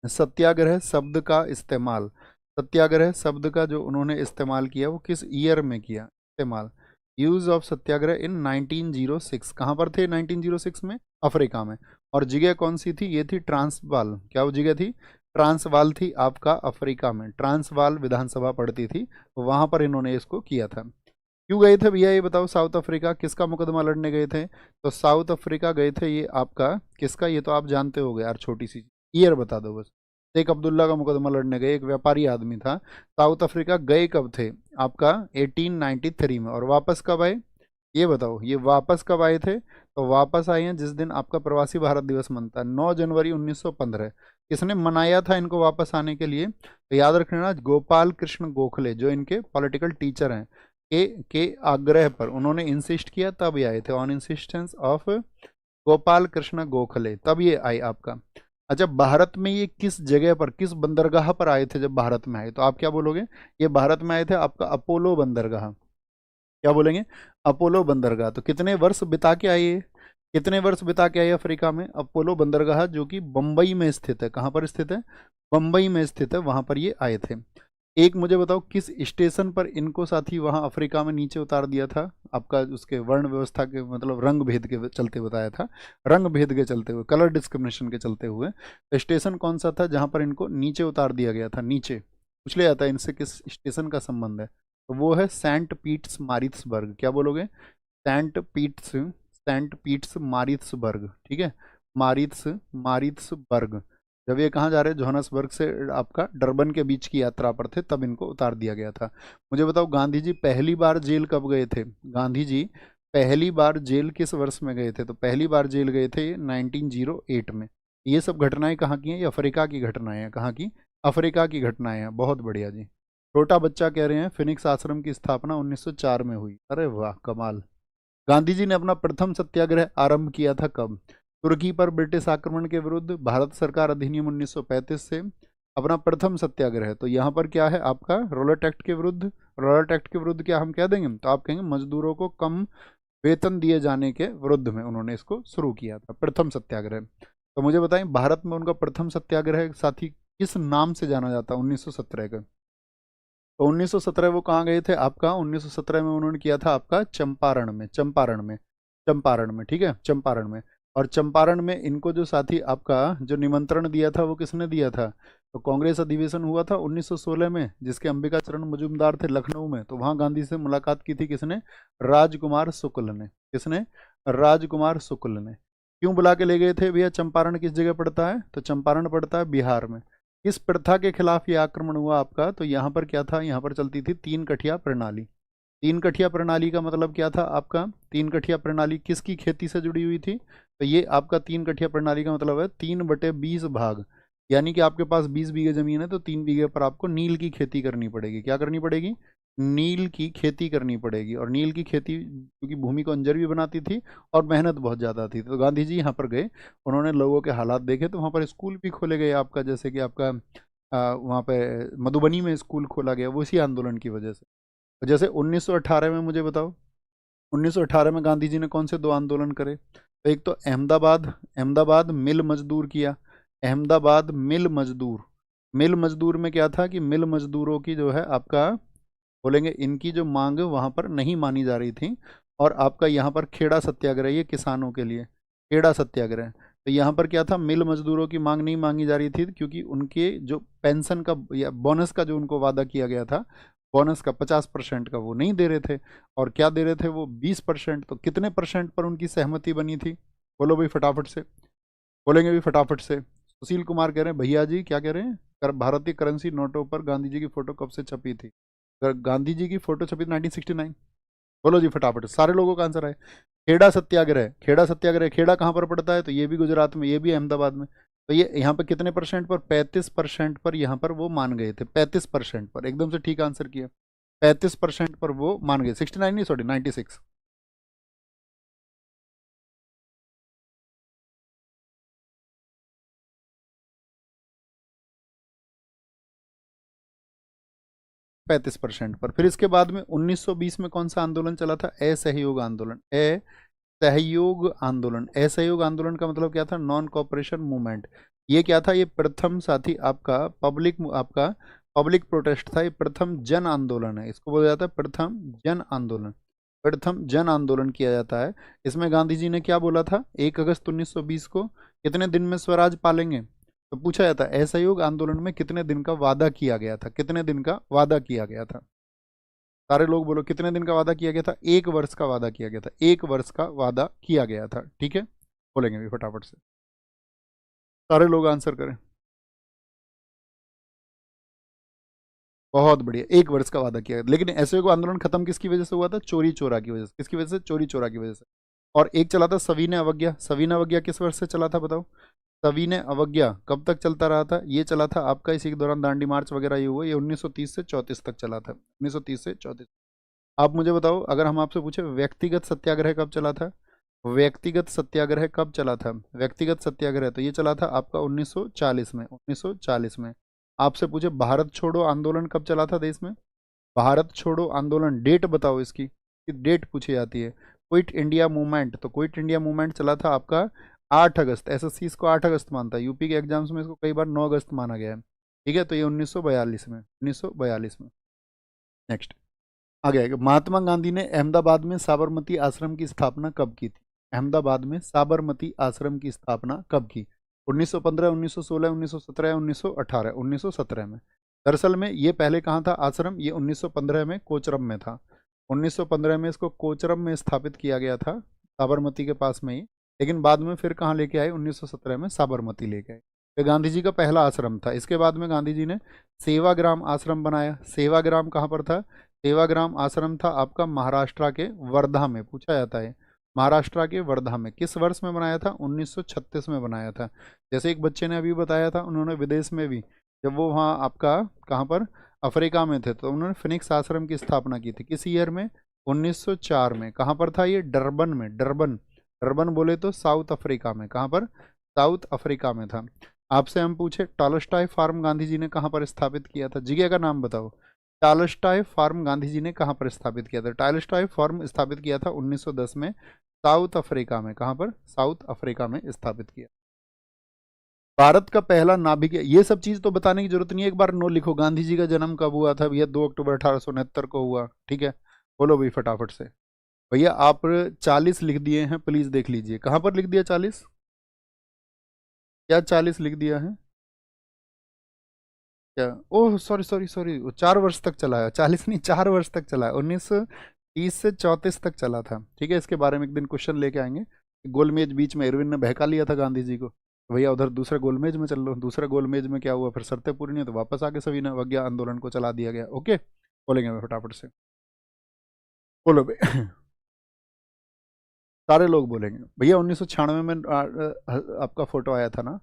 सत्याग्रह शब्द का इस्तेमाल, सत्याग्रह शब्द का जो उन्होंने इस्तेमाल किया वो किस ईयर में किया इस्तेमाल? यूज ऑफ सत्याग्रह इन 1906। कहाँ पर थे 1906 में? अफ्रीका में। और जगह कौन सी थी? ये थी ट्रांसवाल। क्या वो जगह थी? ट्रांसवाल थी आपका अफ्रीका में। ट्रांसवाल विधानसभा पड़ती थी, वहां पर इन्होंने इसको किया था। क्यों गए थे भैया ये बताओ? साउथ अफ्रीका किसका मुकदमा लड़ने गए थे? तो साउथ अफ्रीका गए थे ये आपका किसका, ये तो आप जानते हो यार, छोटी सी ईयर बता दो बस। शेख अब्दुल्ला का मुकदमा लड़ने गए, एक व्यापारी आदमी था। साउथ अफ्रीका गए कब थे? आपका 1893 में। और वापस कब आए ये बताओ? ये वापस कब आए थे? तो वापस आए हैं जिस दिन आपका प्रवासी भारत दिवस मनता है, 9 जनवरी 1915। किसने मनाया था इनको वापस आने के लिए? तो याद रखना, गोपाल कृष्ण गोखले, जो इनके पॉलिटिकल टीचर हैं, के आग्रह पर उन्होंने इंसिस्ट किया, तब ये आए थे। On insistence of Gopal Krishna Gokhale, तब ये आए आपका। अच्छा, भारत में ये किस जगह पर, किस बंदरगाह पर आए थे जब भारत में आए? तो आप क्या बोलोगे? ये भारत में आए थे आपका अपोलो बंदरगाह। क्या बोलेंगे? अपोलो बंदरगाह। तो कितने वर्ष बिता के आए? कितने वर्ष बिता के आए अफ्रीका में? अपोलो बंदरगाह, जो कि बम्बई में स्थित है। कहाँ पर स्थित है? बम्बई में स्थित है, वहां पर ये आए थे। एक मुझे बताओ, किस स्टेशन पर इनको साथी वहां अफ्रीका में नीचे उतार दिया था? आपका उसके वर्ण व्यवस्था के मतलब रंग भेद के चलते बताया था, रंग भेद के चलते हुए, कलर डिस्क्रिमिनेशन के चलते हुए। स्टेशन कौन सा था जहां पर इनको नीचे उतार दिया गया था? नीचे पूछ लिया जाता है इनसे किस स्टेशन का संबंध है, तो वो है सेंट पीट्स मारिट्सबर्ग। क्या बोलोगे? सेंट पीट्स मारिट्सबर्ग, ठीक है, मारिट्सबर्ग। जब ये कहाँ जा रहे हैं? जोहानसबर्ग से आपका डरबन के बीच की यात्रा पर थे, तब इनको उतार दिया गया था। मुझे बताओ, गांधी जी पहली बार जेल कब गए थे? गांधी जी पहली बार जेल किस वर्ष में गए थे? तो पहली बार जेल गए थे 1908 में। ये सब घटनाएं कहाँ की हैं? ये अफ्रीका की घटनाएं हैं। कहाँ की? अफ्रीका की घटनाएं हैं। बहुत बढ़िया जी। छोटा बच्चा कह रहे हैं फिनिक्स आश्रम की स्थापना 1904 में हुई। अरे वाह, कमाल। गांधी जी ने अपना प्रथम सत्याग्रह आरंभ किया था कब? तुर्की पर ब्रिटिश आक्रमण के विरुद्ध, भारत सरकार अधिनियम 1935 से। अपना प्रथम सत्याग्रह, तो यहाँ पर क्या है आपका? रॉलेट एक्ट के विरुद्ध। रॉलेट एक्ट के विरुद्ध क्या हम कह देंगे? तो आप कहेंगे मजदूरों को कम वेतन दिए जाने के विरुद्ध में उन्होंने इसको शुरू किया था, प्रथम सत्याग्रह। तो मुझे बताएं, भारत में उनका प्रथम सत्याग्रह साथी किस नाम से जाना जाता है 1917 का? तो 1917 वो कहाँ गए थे आपका? 1917 में उन्होंने किया था आपका चंपारण में, चंपारण में, ठीक है, चंपारण में। और चंपारण में इनको जो साथी आपका जो निमंत्रण दिया था वो किसने दिया था? तो कांग्रेस अधिवेशन हुआ था 1916 में, जिसके अंबिका चरण मजूमदार थे लखनऊ में, तो वहां गांधी से मुलाकात की थी किसने? राजकुमार शुक्ल ने। किसने? राजकुमार शुक्ल ने। क्यों बुला के ले गए थे भैया? चंपारण किस जगह पड़ता है? तो चंपारण पड़ता है बिहार में। किस प्रथा के खिलाफ ये आक्रमण हुआ आपका? तो यहाँ पर क्या था? यहाँ पर चलती थी 3 कठिया प्रणाली। 3 कठिया प्रणाली का मतलब क्या था आपका? 3 कठिया प्रणाली किसकी खेती से जुड़ी हुई थी? तो ये आपका 3 कठिया प्रणाली का मतलब है 3/20 भाग। यानी कि आपके पास 20 बीघे जमीन है, तो 3 बीघे पर आपको नील की खेती करनी पड़ेगी। क्या करनी पड़ेगी? नील की खेती करनी पड़ेगी। और नील की खेती क्योंकि भूमि को अंजर भी बनाती थी और मेहनत बहुत ज़्यादा थी, तो गांधी जी यहाँ पर गए, उन्होंने लोगों के हालात देखे, तो वहाँ पर स्कूल भी खोले गए आपका, जैसे कि आपका वहाँ पे मधुबनी में स्कूल खोला गया, वो इसी आंदोलन की वजह से। जैसे 1918 में मुझे बताओ, 1918 में गांधी जी ने कौन से 2 आंदोलन करे? तो एक तो अहमदाबाद, अहमदाबाद मिल मजदूर किया। अहमदाबाद मिल मजदूर, मिल मजदूर में क्या था कि मिल मजदूरों की जो है आपका बोलेंगे इनकी जो मांग वहां पर नहीं मानी जा रही थी। और आपका यहाँ पर खेड़ा सत्याग्रह, ये किसानों के लिए खेड़ा सत्याग्रह। तो यहाँ पर क्या था? मिल मजदूरों की मांग नहीं मांगी जा रही थी, क्योंकि उनके जो पेंशन का या बोनस का जो उनको वादा किया गया था, बोनस का 50% का, वो नहीं दे रहे थे। और क्या दे रहे थे वो? 20%। तो कितने परसेंट पर उनकी सहमति बनी थी? बोलो भाई फटाफट से। बोलेंगे भी फटाफट से। सुशील कुमार कह रहे हैं भैया जी क्या कह रहे हैं, भारतीय करेंसी नोटों पर गांधी जी की फोटो कब से छपी थी? गांधी जी की फोटो छपी थी 1969। बोलो जी फटाफट, सारे लोगों का आंसर है खेड़ा सत्याग्रह। खेड़ा सत्याग्रह, खेड़ा कहाँ पर पड़ता है? तो ये भी गुजरात में, ये भी अहमदाबाद में। तो ये यहाँ पर कितने परसेंट पर? 35% पर यहाँ पर वो मान गए थे, 35% पर। एकदम से ठीक आंसर किया, 35% पर वो मान गए। 69 नहीं, सॉरी 96। 35% पर। फिर इसके बाद में 1920 में कौन सा आंदोलन चला था? असहयोग आंदोलन। असहयोग आंदोलन। असहयोग आंदोलन का मतलब क्या था? Non cooperation movement. ये क्या था? ये प्रथम साथी आपका पब्लिक प्रोटेस्ट था। ये प्रथम जन आंदोलन है, इसको बोला जाता है प्रथम जन आंदोलन। प्रथम जन आंदोलन किया जाता है। इसमें गांधी जी ने क्या बोला था? 1 अगस्त 1920 को कितने दिन में स्वराज पालेंगे? तो पूछा जाता है असहयोग आंदोलन में कितने दिन का वादा किया गया था? कितने दिन का वादा किया गया था? सारे लोग बोलो कितने दिन का वादा किया गया था? 1 वर्ष का वादा किया गया था। 1 वर्ष का वादा किया गया था, ठीक है। बोलेंगे भी फटाफट से, सारे लोग आंसर करें। बहुत बढ़िया, 1 वर्ष का वादा किया गया। लेकिन असहयोग आंदोलन खत्म किसकी वजह से हुआ था? चोरी चोरा की वजह से। किसकी वजह से? चोरी चोरा की वजह से। और एक चला था सविनय अवज्ञा। सविनय अवज्ञा किस वर्ष से चला था बताओ? सविनय अवज्ञा कब तक चलता रहा था? ये चला था आपका, इसी के दौरान दांडी मार्च वगैरह ये हुआ। ये 1930 से 34 तक चला था, 1930 से 34। आप मुझे बताओ, अगर हम आपसे पूछे व्यक्तिगत सत्याग्रह कब चला था? व्यक्तिगत सत्याग्रह कब चला था? व्यक्तिगत सत्याग्रह तो ये चला था आपका 1940 में, 1940 में। आपसे पूछे भारत छोड़ो आंदोलन कब चला था देश में? भारत छोड़ो आंदोलन, डेट बताओ इसकी, डेट पूछी जाती है। क्विट इंडिया मूवमेंट, तो क्विट इंडिया मूवमेंट चला था आपका 8 अगस्त। एसएससी इसको 8 अगस्त मानता है, यूपी के एग्जाम्स में इसको कई बार 9 अगस्त माना गया है, ठीक है। तो ये 1942 में, 1942 में। नेक्स्ट आगे आएगा। महात्मा गांधी ने अहमदाबाद में साबरमती आश्रम की स्थापना कब की थी? अहमदाबाद में साबरमती आश्रम की स्थापना कब की? 1915, 1916, 1917, 1918? 1917 में। दरअसल में ये पहले कहाँ था आश्रम? ये 1915 में कोचरम में था। 1915 में इसको कोचरम में स्थापित किया गया था, साबरमती के पास में ही। लेकिन बाद में फिर कहाँ लेके आए? 1917 में साबरमती लेके आए। ये गांधी जी का पहला आश्रम था। इसके बाद में गांधी जी ने सेवाग्राम आश्रम बनाया। सेवाग्राम कहाँ पर था? सेवाग्राम आश्रम था आपका महाराष्ट्र के वर्धा में। पूछा जाता है महाराष्ट्र के वर्धा में। किस वर्ष में बनाया था? 1936 में बनाया था। जैसे एक बच्चे ने अभी बताया था, उन्होंने विदेश में भी, जब वो वहाँ आपका कहाँ पर अफ्रीका में थे, तो उन्होंने फिनिक्स आश्रम की स्थापना की थी। किस ईयर में? 1904 में। कहाँ पर था ये? डरबन में। डरबन, डरबन बोले तो साउथ अफ्रीका में। कहाँ पर? साउथ अफ्रीका में था। आपसे हम पूछे टॉलस्टॉय फार्म गांधी जी ने कहाँ पर स्थापित किया था? जगह का नाम बताओ। टॉलस्टॉय फार्म गांधी जी ने कहाँ पर स्थापित किया था? टॉलस्टॉय फार्म स्थापित किया था 1910 में, साउथ अफ्रीका में। कहाँ पर? साउथ अफ्रीका में स्थापित किया। भारत का पहला नाभिक, ये सब चीज तो बताने की जरूरत नहीं है, एक बार नो लिखो। गांधी जी का जन्म कब हुआ था भैया? 2 अक्टूबर 1869 को हुआ, ठीक है। बोलो भाई फटाफट से। भैया आप 40 लिख दिए हैं, प्लीज देख लीजिए कहाँ पर लिख दिया 40। क्या 40 लिख दिया है क्या? ओह सॉरी सॉरी सॉरी, वो 4 वर्ष तक चला है, 40 नहीं 4 वर्ष तक चला है। 1930 से 34 तक चला था, ठीक है। इसके बारे में एक दिन क्वेश्चन लेके आएंगे। गोलमेज बीच में इरविन ने बहका लिया था गांधी जी को, तो भैया उधर दूसरे गोलमेज में चल लो। दूसरे गोलमेज में क्या हुआ फिर? शर्तें पूरी नहीं, तो वापस आके सभी ने अवज्ञा आंदोलन को चला दिया गया। ओके, बोलेंगे मैं फटाफट से। बोलो भाई सारे लोग बोलेंगे। भैया 1996 में आपका फोटो आया था ना?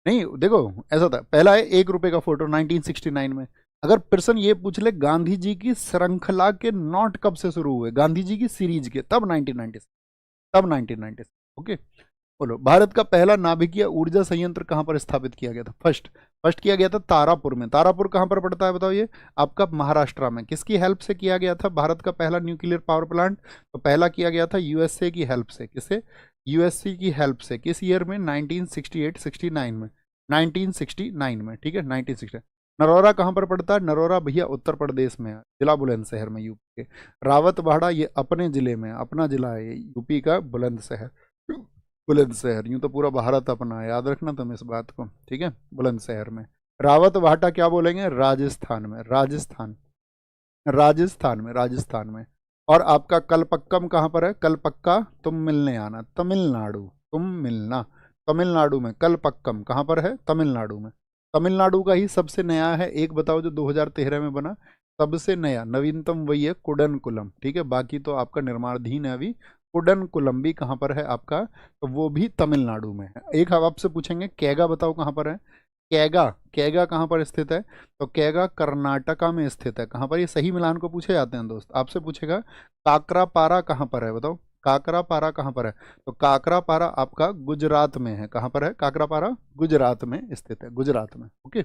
नहीं देखो, ऐसा था, पहला है 1 रुपए का फोटो 1969 में। अगर पर्सन ये पूछ ले गांधी जी की श्रृंखला के नोट कब से शुरू हुए, गांधी जी की सीरीज के, तब 1990, तब 1990। ओके, बोलो भारत का पहला नाभिकीय ऊर्जा संयंत्र कहाँ पर स्थापित किया गया था? फर्स्ट, फर्स्ट किया गया था तारापुर में। तारापुर कहाँ पर पड़ता है बताओ? ये आपका महाराष्ट्र में। किसकी हेल्प से किया गया था भारत का पहला न्यूक्लियर पावर प्लांट? तो पहला किया गया था यूएसए की हेल्प से। किसे? यूएसए की हेल्प से। किस ईयर में? 1968-69 में, 1969 में, ठीक है 1960। नरौरा कहाँ पर पड़ता है? नरौरा भैया उत्तर प्रदेश में है, जिला बुलंदशहर में, यूपी के। रावतबाड़ा ये अपने जिले में, अपना जिला है ये, यूपी का बुलंदशहर। बुलंदशहर, यूं तो पूरा भारत अपना है, याद रखना तुम इस बात को, ठीक है। बुलंदशहर में। रावतबाड़ा क्या बोलेंगे? राजस्थान में, राजस्थान, राजस्थान में, राजस्थान में। और आपका कलपक्कम कहाँ पर है? कलपक्का तुम मिलने आना, तमिलनाडु, तुम मिलना, तमिलनाडु में। कलपक्कम कहाँ पर है? तमिलनाडु में। तमिलनाडु का ही सबसे नया है, एक बताओ जो 2013 में बना, सबसे नया नवीनतम वही है कुडनकुलम। ठीक है, बाकी तो आपका निर्माणाधीन है अभी। कुडनकुलम भी कहाँ पर है आपका? तो वो भी तमिलनाडु में है। एक हम आपसे पूछेंगे कैगा, बताओ कहाँ पर है? कैगा, कैगा कहाँ पर स्थित है? तो कैगा कर्नाटका में स्थित है। कहाँ पर? ये सही मिलान को पूछे जाते हैं दोस्त, आपसे पूछेगा काकरापारा कहाँ पर है, बताओ काकरापारा कहाँ पर है? तो काकरापारा आपका गुजरात में है। कहाँ पर है काकरापारा? गुजरात में स्थित है, गुजरात में। ओके।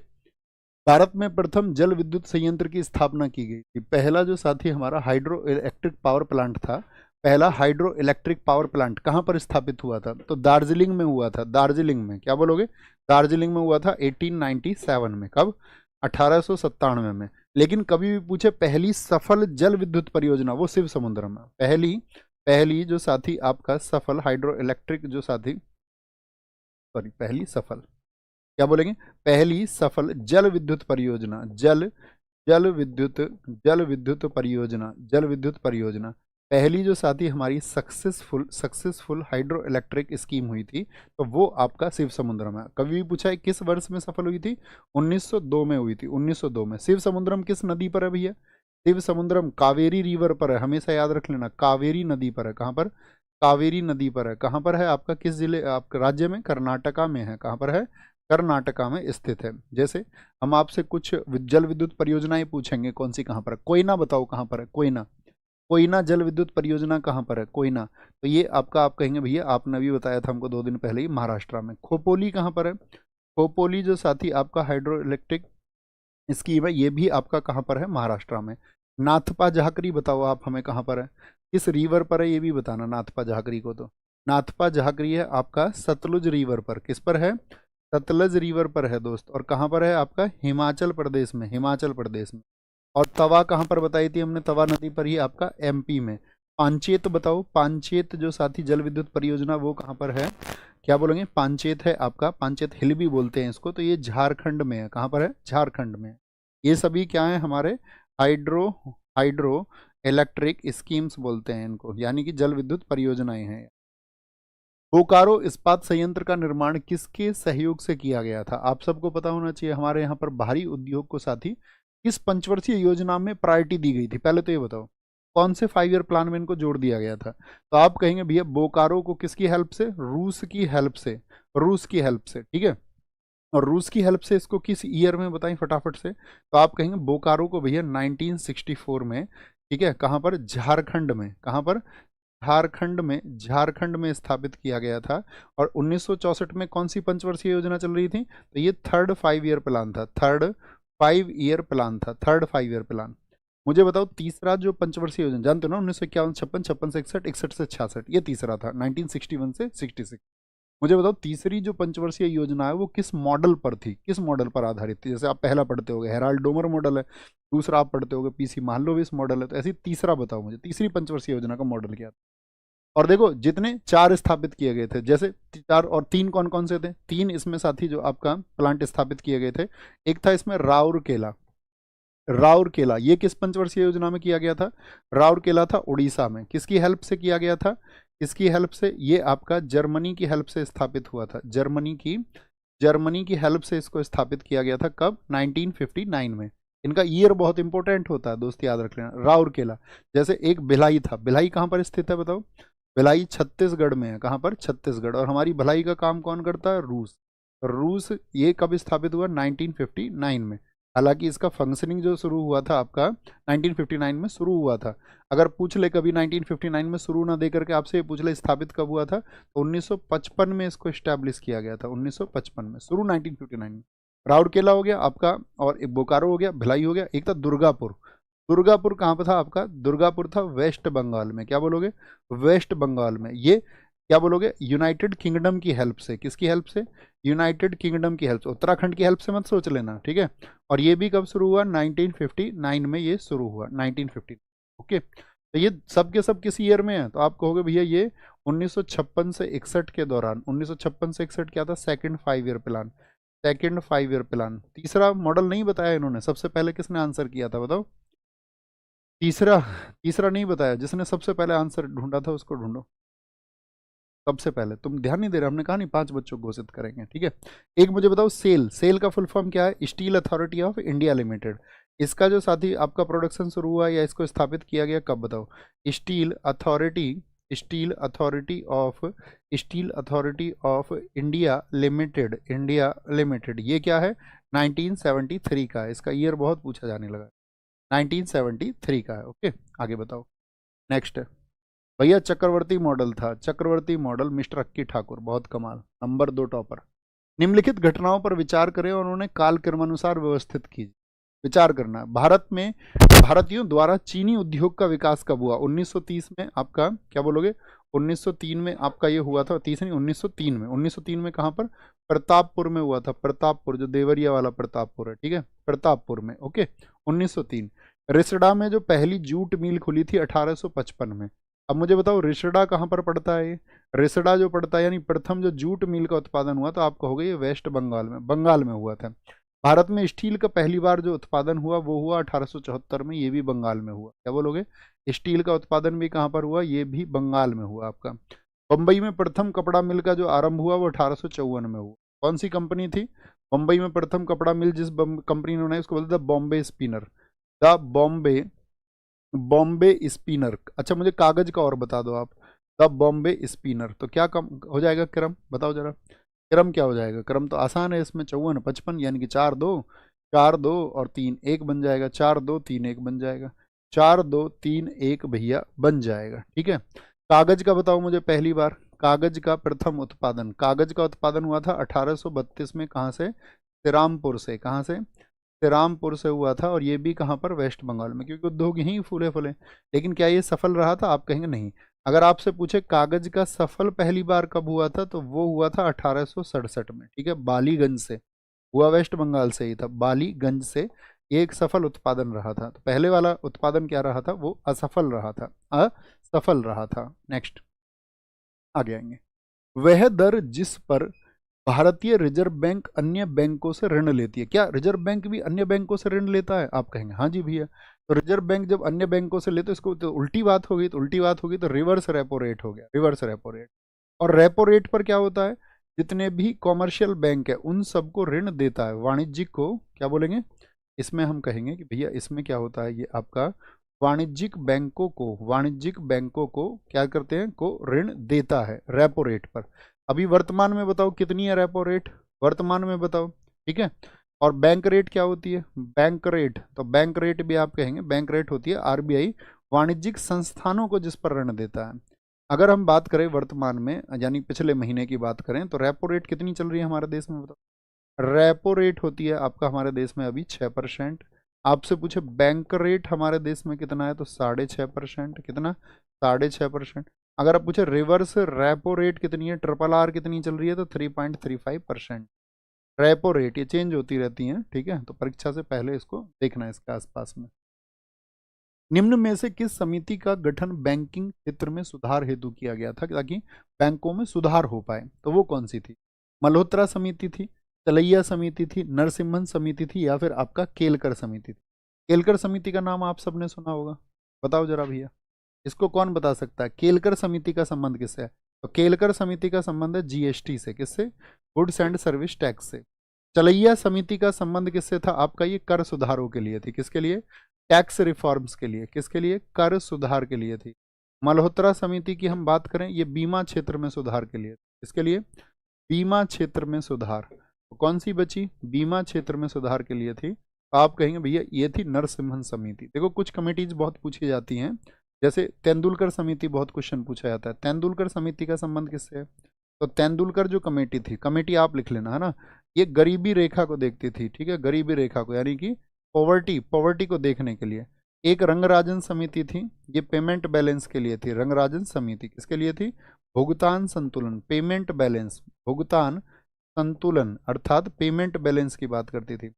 भारत में प्रथम जल विद्युत संयंत्र की स्थापना की गई थी। पहला जो साथी हमारा हाइड्रो इलेक्ट्रिक पावर प्लांट था, पहला हाइड्रो इलेक्ट्रिक पावर प्लांट कहाँ पर स्थापित हुआ था? तो दार्जिलिंग में हुआ था। दार्जिलिंग में, क्या बोलोगे? दार्जिलिंग में हुआ था 1897 में। कब? 1897 में। लेकिन कभी भी पूछे पहली सफल जल विद्युत परियोजना, वो शिव समुद्र में। पहली पहली जो साथी आपका सफल हाइड्रो इलेक्ट्रिक जो साथी, सॉरी पहली सफल, क्या बोलेंगे? पहली सफल जल विद्युत परियोजना, जल विद्युत जल विद्युत परियोजना, जल विद्युत परियोजना, पहली जो साथी हमारी सक्सेसफुल हाइड्रो इलेक्ट्रिक स्कीम हुई थी, तो वो आपका शिव समुद्रम है। कभी भी पूछा है किस वर्ष में सफल हुई थी? 1902 में हुई थी, 1902 में। शिव समुद्रम किस नदी पर है भैया? शिव समुद्रम कावेरी रिवर पर है, हमेशा याद रख लेना, कावेरी नदी पर है। कहाँ पर? कावेरी नदी पर है। कहाँ पर है आपका? किस जिले, आपके राज्य में? कर्नाटका में है। कहाँ पर है? कर्नाटका में स्थित है। जैसे हम आपसे कुछ जल विद्युत परियोजनाएं पूछेंगे, कौन सी कहाँ पर है? कोयना बताओ कहाँ पर है? कोयना, कोयना जल विद्युत परियोजना कहाँ पर है? कोयना, तो ये आपका, आप कहेंगे भैया आपने भी बताया था हमको 2 दिन पहले ही, महाराष्ट्र में। खोपोली कहाँ पर है? खोपोली जो साथी आपका हाइड्रो इलेक्ट्रिक स्कीम है, ये भी आपका कहाँ पर है? महाराष्ट्र में। नाथपा झाकरी बताओ आप हमें कहाँ पर है? किस रिवर पर है ये भी बताना नाथपा झाकरी को। तो नाथपा झाकरी है आपका सतलुज रिवर पर। किस पर है? सतलज रिवर पर है दोस्त। और कहाँ पर है आपका? हिमाचल प्रदेश में, हिमाचल प्रदेश में। और तवा कहाँ पर बताई थी हमने? तवा नदी पर ही आपका एमपी में। पांचेत बताओ, पांचेत जो साथी जल विद्युत परियोजना वो कहाँ पर है? क्या बोलेंगे? पांचेत है आपका, पांचेत हिल भी बोलते हैं इसको, तो ये झारखंड में है। कहाँ पर है? झारखंड में। ये सभी क्या है हमारे? हाइड्रो हाइड्रो इलेक्ट्रिक स्कीम्स बोलते हैं इनको, यानी कि जल विद्युत परियोजनाएं हैं। बोकारो इस्पात संयंत्र का निर्माण किसके सहयोग से किया गया था? आप सबको पता होना चाहिए, हमारे यहाँ पर भारी उद्योग को साथी किस पंचवर्षीय योजना में प्रायोरिटी दी गई थी? पहले तो ये बताओ, कौन से 5 ईयर प्लान में इनको जोड़ दिया गया था? तो आप कहेंगे भैया बोकारो को किसकी हेल्प से? रूस की हेल्प से, रूस की हेल्प से। ठीक है, और रूस की हेल्प से इसको किस ईयर में बताएं फटाफट से? तो आप कहेंगे बोकारो को भैया 1964 में। ठीक है, कहाँ पर? झारखंड में। कहाँ पर? झारखंड में, झारखंड में स्थापित किया गया था। और 1964 में कौन सी पंचवर्षीय योजना चल रही थी? तो ये थर्ड 5 ईयर प्लान था, थर्ड 5 ईयर प्लान था, थर्ड 5 ईयर प्लान। मुझे बताओ तीसरा जो पंचवर्षीय योजना, जानते हो ना, 1951, 56, 56 से 61, 61 से 66, ये तीसरा था 1961 से 66। मुझे बताओ तीसरी जो पंचवर्षीय योजना है वो किस मॉडल पर थी, किस मॉडल पर आधारित थी? जैसे आप पहला पढ़ते होगे हेराल्ड डोमर मॉडल है, दूसरा आप पढ़ते होगे पीसी महालनोबिस मॉडल है, तो ऐसी तीसरा बताओ मुझे, तीसरी पंचवर्षीय योजना का मॉडल क्या था? और देखो जितने 4 स्थापित किए गए थे, जैसे 4 और 3 कौन कौन से थे? 3 इसमें साथी जो आपका प्लांट स्थापित किए गए थे, एक था इसमें राउरकेला। राउरकेला ये किस पंचवर्षीय योजना में किया गया था? राउरकेला था उड़ीसा में। किसकी हेल्प से किया गया था? किसकी हेल्प से? ये आपका जर्मनी की हेल्प से स्थापित हुआ था। जर्मनी की हेल्प से इसको स्थापित किया गया था। कब? 1959 में। इनका ईयर बहुत इंपॉर्टेंट होता है दोस्त, याद रख लेना। राउरकेला, जैसे एक भिलाई था, भिलाई कहाँ पर स्थित है बताओ? भिलाई छत्तीसगढ़ में है। कहाँ पर? छत्तीसगढ़। और हमारी भिलाई का काम कौन करता है? रूस। रूस ये कब स्थापित हुआ? 1959 में। हालांकि इसका फंक्शनिंग जो शुरू हुआ था आपका 1959 में शुरू हुआ था। अगर पूछ ले कभी 1959 में शुरू ना दे करके आपसे ये पूछ ले स्थापित कब हुआ था, तो 1955 में इसको इस्टेब्लिश किया गया था। 1955 में, शुरू 1959 में। राउरकेला हो गया आपका, और एक बोकारो हो गया, भिलाई हो गया, एक था दुर्गापुर। दुर्गापुर कहाँ पर था आपका? दुर्गापुर था वेस्ट बंगाल में। क्या बोलोगे? वेस्ट बंगाल में। ये क्या बोलोगे? यूनाइटेड किंगडम की हेल्प से। किसकी हेल्प से? यूनाइटेड किंगडम की हेल्प से, उत्तराखंड की हेल्प से मत सोच लेना। ठीक है, और ये भी कब शुरू हुआ? 1959 में ये शुरू हुआ, 1950। ओके, तो ये सब के सब किस ईयर में है? तो आप कहोगे भैया ये 1956 से 61 के दौरान, 1956 से 61 क्या था? Second 5 year plan, second 5 year plan. तीसरा मॉडल नहीं बताया इन्होंने, सबसे पहले किसने आंसर किया था बताओ? तीसरा, तीसरा नहीं बताया। जिसने सबसे पहले आंसर ढूंढा था उसको ढूंढो। सबसे पहले तुम ध्यान नहीं दे रहे, हमने कहा नहीं 5 बच्चों को घोषित करेंगे, ठीक है। एक मुझे बताओ, सेल, सेल का फुल फॉर्म क्या है? Steel authority of India limited. इसका जो साथी आपका प्रोडक्शन शुरू हुआ या इसको स्थापित किया गया कब, बताओ? Steel authority, steel authority of, steel authority of India limited, India limited, ये क्या है? 1973 का है। इसका ईयर बहुत पूछा जाने लगा, 1973 का है। ओके, आगे बताओ नेक्स्ट। भैया चक्रवर्ती मॉडल था, चक्रवर्ती मॉडल, मिस्टर अक्की ठाकुर, बहुत कमाल, नंबर 2 टॉपर। निम्नलिखित घटनाओं पर विचार करें और उन्होंने काल क्रमानुसार व्यवस्थित कीजिए। विचार करना, भारत में भारतीयों द्वारा चीनी उद्योग का विकास कब हुआ? 1930 में आपका क्या बोलोगे? 1903 में आपका ये हुआ था, 30 नहीं 1903 में, 1903 में कहाँ पर? प्रतापपुर में हुआ था, प्रतापपुर, जो देवरिया वाला प्रतापपुर है, ठीक है, प्रतापपुर में। ओके, 1903। रिसड़ा में जो पहली जूट मिल खुली थी 1855 में। अब मुझे बताओ रिसड़ा कहाँ पर पड़ता है? रिसड़ा जो पड़ता है, यानी प्रथम जो जूट मिल का उत्पादन हुआ, तो आप कहोगे ये वेस्ट बंगाल में, बंगाल में हुआ था। भारत में स्टील का पहली बार जो उत्पादन हुआ वो हुआ 1874 में, ये भी बंगाल में हुआ। क्या बोलोगे? स्टील का उत्पादन भी कहाँ पर हुआ? ये भी बंगाल में हुआ आपका। बम्बई में प्रथम कपड़ा मिल का जो आरंभ हुआ वो 1854 में हुआ। कौन सी कंपनी थी? बम्बई में प्रथम कपड़ा मिल जिस कंपनी ने बनाई उसको बोलते थे Bombay spinner, the Bombay, Bombay spinner. अच्छा मुझे कागज का और बता दो आप, द बॉम्बे स्पिनर। तो क्या कम हो जाएगा क्रम, बताओ जरा, क्रम क्या हो जाएगा? क्रम तो आसान है इसमें, 54 55, यानी कि 4 2, 4 2 और 3 1 बन जाएगा, 4 2 3 1 बन जाएगा, 4 2 3 1 भैया बन जाएगा, ठीक है। कागज का बताओ मुझे, पहली बार कागज का प्रथम उत्पादन, कागज का उत्पादन हुआ था 1832 में, कहाँ से? श्रीरामपुर से। कहाँ से? श्रीरामपुर से हुआ था, और ये भी कहाँ पर? वेस्ट बंगाल में, क्योंकि उद्योग यहीं फूले फूले। लेकिन क्या ये सफल रहा था? आप कहेंगे नहीं। अगर आपसे पूछे कागज का सफल पहली बार कब हुआ था, तो वो हुआ था 1867 में, ठीक है, बालीगंज से हुआ, वेस्ट बंगाल से ही था, बालीगंज से। ये एक सफल उत्पादन रहा था। तो पहले वाला उत्पादन क्या रहा था? वो असफल रहा था, असफल रहा था। नेक्स्ट आगे आएंगे। वह दर जिस पर भारतीय रिजर्व बैंक अन्य बैंकों से ऋण लेती है, क्या रिजर्व बैंक भी अन्य बैंकों से ऋण लेता है? आप कहेंगे हाँ जी भैया। तो रिजर्व बैंक जब अन्य बैंकों से ले तो इसको तो उल्टी बात हो गई, तो उल्टी बात होगी, तो रिवर्स रेपो रेट हो गया, रिवर्स रेपो रेट। और रेपो रेट पर क्या होता है? जितने भी कॉमर्शियल बैंक है उन सबको ऋण देता है, वाणिज्यिक को क्या बोलेंगे इसमें? हम कहेंगे कि भैया इसमें क्या होता है, ये आपका वाणिज्यिक बैंकों को, वाणिज्यिक बैंकों को क्या करते हैं, को ऋण देता है रेपो रेट पर। अभी वर्तमान में बताओ कितनी है रेपो रेट, वर्तमान में बताओ, ठीक है। और बैंक रेट क्या होती है? बैंक रेट, तो बैंक रेट भी आप कहेंगे, बैंक रेट होती है आरबीआई वाणिज्यिक संस्थानों को जिस पर ऋण देता है। अगर हम बात करें वर्तमान में, यानी पिछले महीने की बात करें, तो रेपो रेट कितनी चल रही है हमारे देश में, बताओ? रेपो रेट होती है आपका हमारे देश में अभी 6%। आपसे पूछे बैंक रेट हमारे देश में कितना है, तो 6.5%। कितना? 6.5%। अगर आप पूछे रिवर्स रेपो रेट कितनी है, ट्रिपल आर कितनी चल रही है, तो 3.35%। रेपो रेट ये चेंज होती रहती हैं, ठीक है, तो परीक्षा से पहले इसको देखना है इसके आसपास में। निम्न में से किस समिति का गठन बैंकिंग क्षेत्र में सुधार हेतु किया गया था, ताकि बैंकों में सुधार हो पाए? तो वो कौन सी थी? मल्होत्रा समिति थी, तलैया समिति थी, नरसिम्हन समिति थी, या फिर आपका केलकर समिति थी? केलकर समिति का नाम आप सबने सुना होगा, बताओ जरा भैया, इसको कौन बता सकता है? केलकर समिति का संबंध किससे है? तो केलकर समिति का संबंध है जीएसटी से। किससे? गुड्स एंड सर्विस टैक्स से। चलैया समिति का संबंध किससे था आपका? ये कर सुधारों के लिए थी। किसके लिए? टैक्स रिफॉर्म्स के लिए। किसके लिए? कर सुधार के लिए थी। मल्होत्रा समिति की हम बात करें, ये बीमा क्षेत्र में सुधार के लिए। किसके लिए? बीमा क्षेत्र में सुधार। तो कौन सी बची? बीमा क्षेत्र में सुधार के लिए थी। आप कहेंगे भैया ये थी नरसिम्हन समिति। देखो कुछ कमेटीज बहुत पूछी जाती हैं, जैसे तेंदुलकर समिति, बहुत क्वेश्चन पूछा जाता है। तेंदुलकर समिति का संबंध किससे है? तो तेंदुलकर जो कमेटी थी, कमेटी आप लिख लेना है ना, ये गरीबी रेखा को देखती थी, ठीक है, गरीबी रेखा को, यानी कि पॉवर्टी, पॉवर्टी को देखने के लिए। एक रंगराजन समिति थी, ये पेमेंट बैलेंस के लिए थी। रंगराजन समिति किसके लिए थी? भुगतान संतुलन, पेमेंट बैलेंस, भुगतान संतुलन अर्थात पेमेंट बैलेंस की बात करती थी।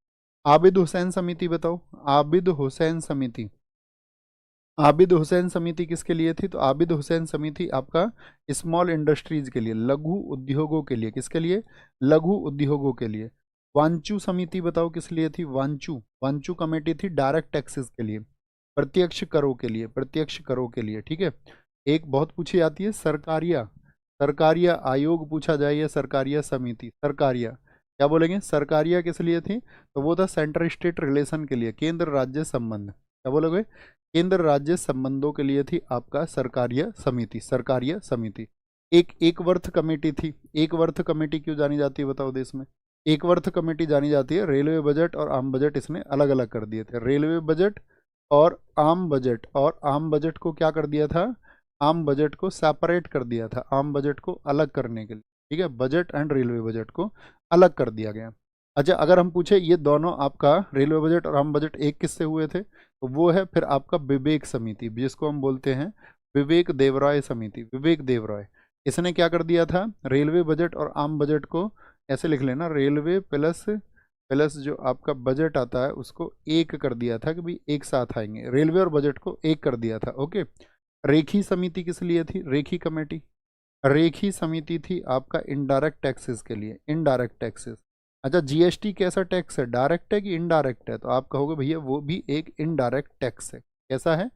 आबिद हुसैन समिति बताओ, आबिद हुसैन समिति, आबिद हुसैन समिति किसके लिए थी? तो आबिद हुसैन समिति आपका स्मॉल इंडस्ट्रीज के लिए, लघु उद्योगों के लिए। किसके लिए? लघु उद्योगों के लिए। वांचू समिति बताओ किस लिए थी? वांचू, वांचू कमेटी थी डायरेक्ट टैक्सेस के लिए, प्रत्यक्ष करों के लिए, प्रत्यक्ष करों के लिए, ठीक है। एक बहुत पूछी जाती है सरकारिया, सरकारिया आयोग पूछा जाए या सरकारिया समिति, सरकारिया क्या बोलेंगे, सरकारिया किस लिए थी, तो वो था सेंटर स्टेट रिलेशन के लिए, केंद्र राज्य संबंध, क्या बोलोगे, केंद्र राज्य संबंधों के लिए थी आपका सरकारिया समिति, सरकारिया समिति। एक वर्थ कमेटी थी, एक वर्थ कमेटी क्यों जानी जाती है बताओ देश में, एक वर्थ कमेटी जानी जाती है, रेलवे बजट और आम बजट इसने अलग अलग कर दिए थे, रेलवे बजट और आम बजट, और आम बजट को क्या कर दिया था, आम बजट को सेपरेट कर दिया था, आम बजट को अलग करने के लिए, ठीक है, बजट एंड रेलवे बजट को अलग कर दिया गया। अच्छा, अगर हम पूछे ये दोनों आपका रेलवे बजट और आम बजट एक किससे हुए थे, तो वो है फिर आपका विवेक समिति, जिसको हम बोलते हैं विवेक देवराय समिति, विवेक देवराय। इसने क्या कर दिया था, रेलवे बजट और आम बजट को ऐसे लिख लेना, रेलवे प्लस प्लस जो आपका बजट आता है उसको एक कर दिया था कि भाई एक साथ आएंगे, रेलवे और बजट को एक कर दिया था, ओके। रेखी समिति किस लिए थी, रेखी कमेटी, रेखी समिति थी आपका इनडायरेक्ट टैक्सेस के लिए, इनडायरेक्ट टैक्सेस। अच्छा, जीएसटी कैसा टैक्स है, डायरेक्ट है कि इनडायरेक्ट है, तो आप कहोगे भैया वो भी एक इनडायरेक्ट टैक्स है, कैसा है,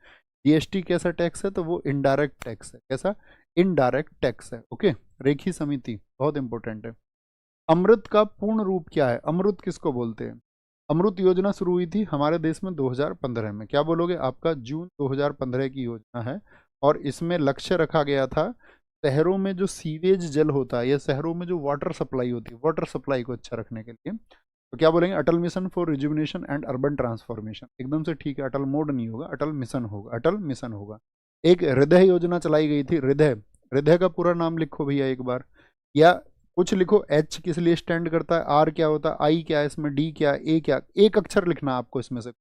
जीएसटी कैसा टैक्स है, तो वो इनडायरेक्ट टैक्स है, कैसा, इनडायरेक्ट टैक्स है, ओके। रेखी समिति बहुत इंपॉर्टेंट है। अमृत का पूर्ण रूप क्या है, अमृत किसको बोलते हैं, अमृत योजना शुरू हुई थी हमारे देश में 2015 में, क्या बोलोगे, आपका जून 2015 की योजना है, और इसमें लक्ष्य रखा गया था शहरों में जो सीवेज जल होता है या शहरों में जो वाटर सप्लाई होती है, वाटर सप्लाई को अच्छा रखने के लिए, तो क्या बोलेंगे, Atal mission for rejuvenation and urban transformation, एकदम से ठीक है, अटल मोड नहीं होगा, अटल मिशन होगा, अटल मिशन होगा। एक हृदय योजना चलाई गई थी, हृदय, हृदय का पूरा नाम लिखो भैया एक बार, या कुछ लिखो, एच किस लिए स्टैंड करता है, आर क्या होता है, आई क्या है इसमें, डी क्या है, ए क्या, एक अक्षर लिखना आपको इसमें से।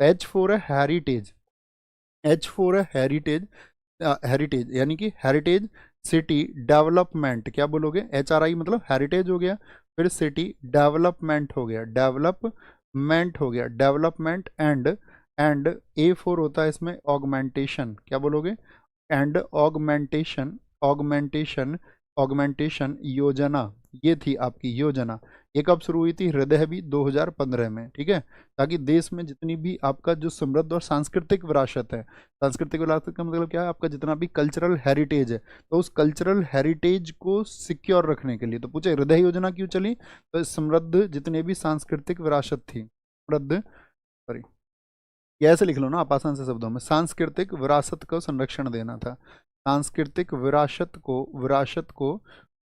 एच फोर है हेरिटेज, एच फोर है हेरिटेज, हेरिटेज यानी कि हेरिटेज सिटी डेवलपमेंट, क्या बोलोगे, एच आर आई मतलब हेरिटेज हो गया, फिर सिटी डेवलपमेंट हो गया, डेवलपमेंट हो गया, डेवलपमेंट एंड ए फोर होता है इसमें ऑगमेंटेशन, क्या बोलोगे, एंड ऑगमेंटेशन, ऑगमेंटेशन, ऑगमेंटेशन योजना, ये थी आपकी योजना। ये कब शुरू हुई थी, हृदय भी 2015 में, ठीक है, ताकि देश में जितनी भी आपका जो समृद्ध और सांस्कृतिक विरासत है, सांस्कृतिक विरासत का मतलब क्या है, आपका जितना भी कल्चरल हेरिटेज है, तो उस कल्चरल हेरिटेज को सिक्योर रखने के लिए, तो पूछे हृदय योजना क्यों चली, तो समृद्ध जितने भी सांस्कृतिक विरासत थी, समृद्ध, सॉरी ये ऐसे लिख लो ना आप आसान से शब्दों में, सांस्कृतिक विरासत को संरक्षण देना था, सांस्कृतिक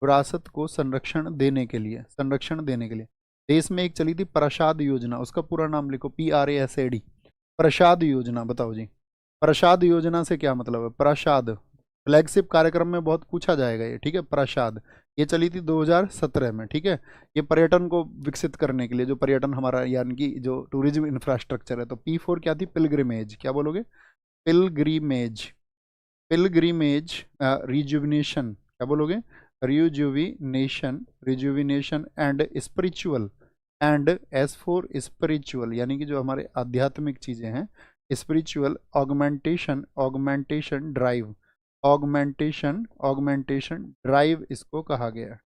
विरासत को संरक्षण देने के लिए, संरक्षण देने के लिए देश में एक चली थी प्रसाद योजना, उसका पूरा नाम लिखो, PRASAD, प्रसाद योजना, बताओ जी, प्रसाद योजना से क्या मतलब है, प्रसाद, फ्लैगशिप कार्यक्रम में बहुत पूछा जाएगा ये, ठीक है, प्रसाद, ये चली थी 2017 में, ठीक है, ये पर्यटन को विकसित करने के लिए, जो पर्यटन हमारा यानी कि जो टूरिज्म इंफ्रास्ट्रक्चर है, तो P4 क्या थी, पिलग्रिमेज, क्या बोलोगे, पिलग्रिमेज, पिलग्रिमेज रिजुविनेशन, क्या बोलोगे, rejuvenation, rejuvenation and spiritual, and S4 spiritual यानी कि जो हमारे आध्यात्मिक चीजें हैं, spiritual, augmentation, augmentation drive, augmentation, augmentation drive इसको कहा गया है,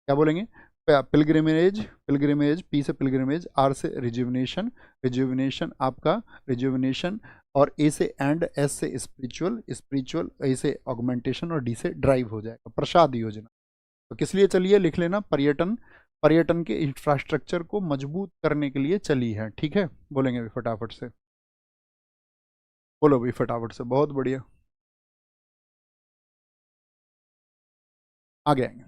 क्या बोलेंगे, पिलग्रिमेज, पिलग्रिमेज, पी से पिलग्रिमेज, आर से रिजुविनेशन, रिजुविनेशन आपका रिजुविनेशन, और ए से एंड, एस से स्पिरिचुअल, स्पिरिचुअल, ए से ऑगमेंटेशन और डी से ड्राइव हो जाएगा, प्रसाद योजना। तो किस लिए चलिए लिख लेना, पर्यटन, पर्यटन के इंफ्रास्ट्रक्चर को मजबूत करने के लिए चली है, ठीक है, बोलेंगे अभी फटाफट से, बोलो भाई फटाफट से, बहुत बढ़िया, आगे आएंगे,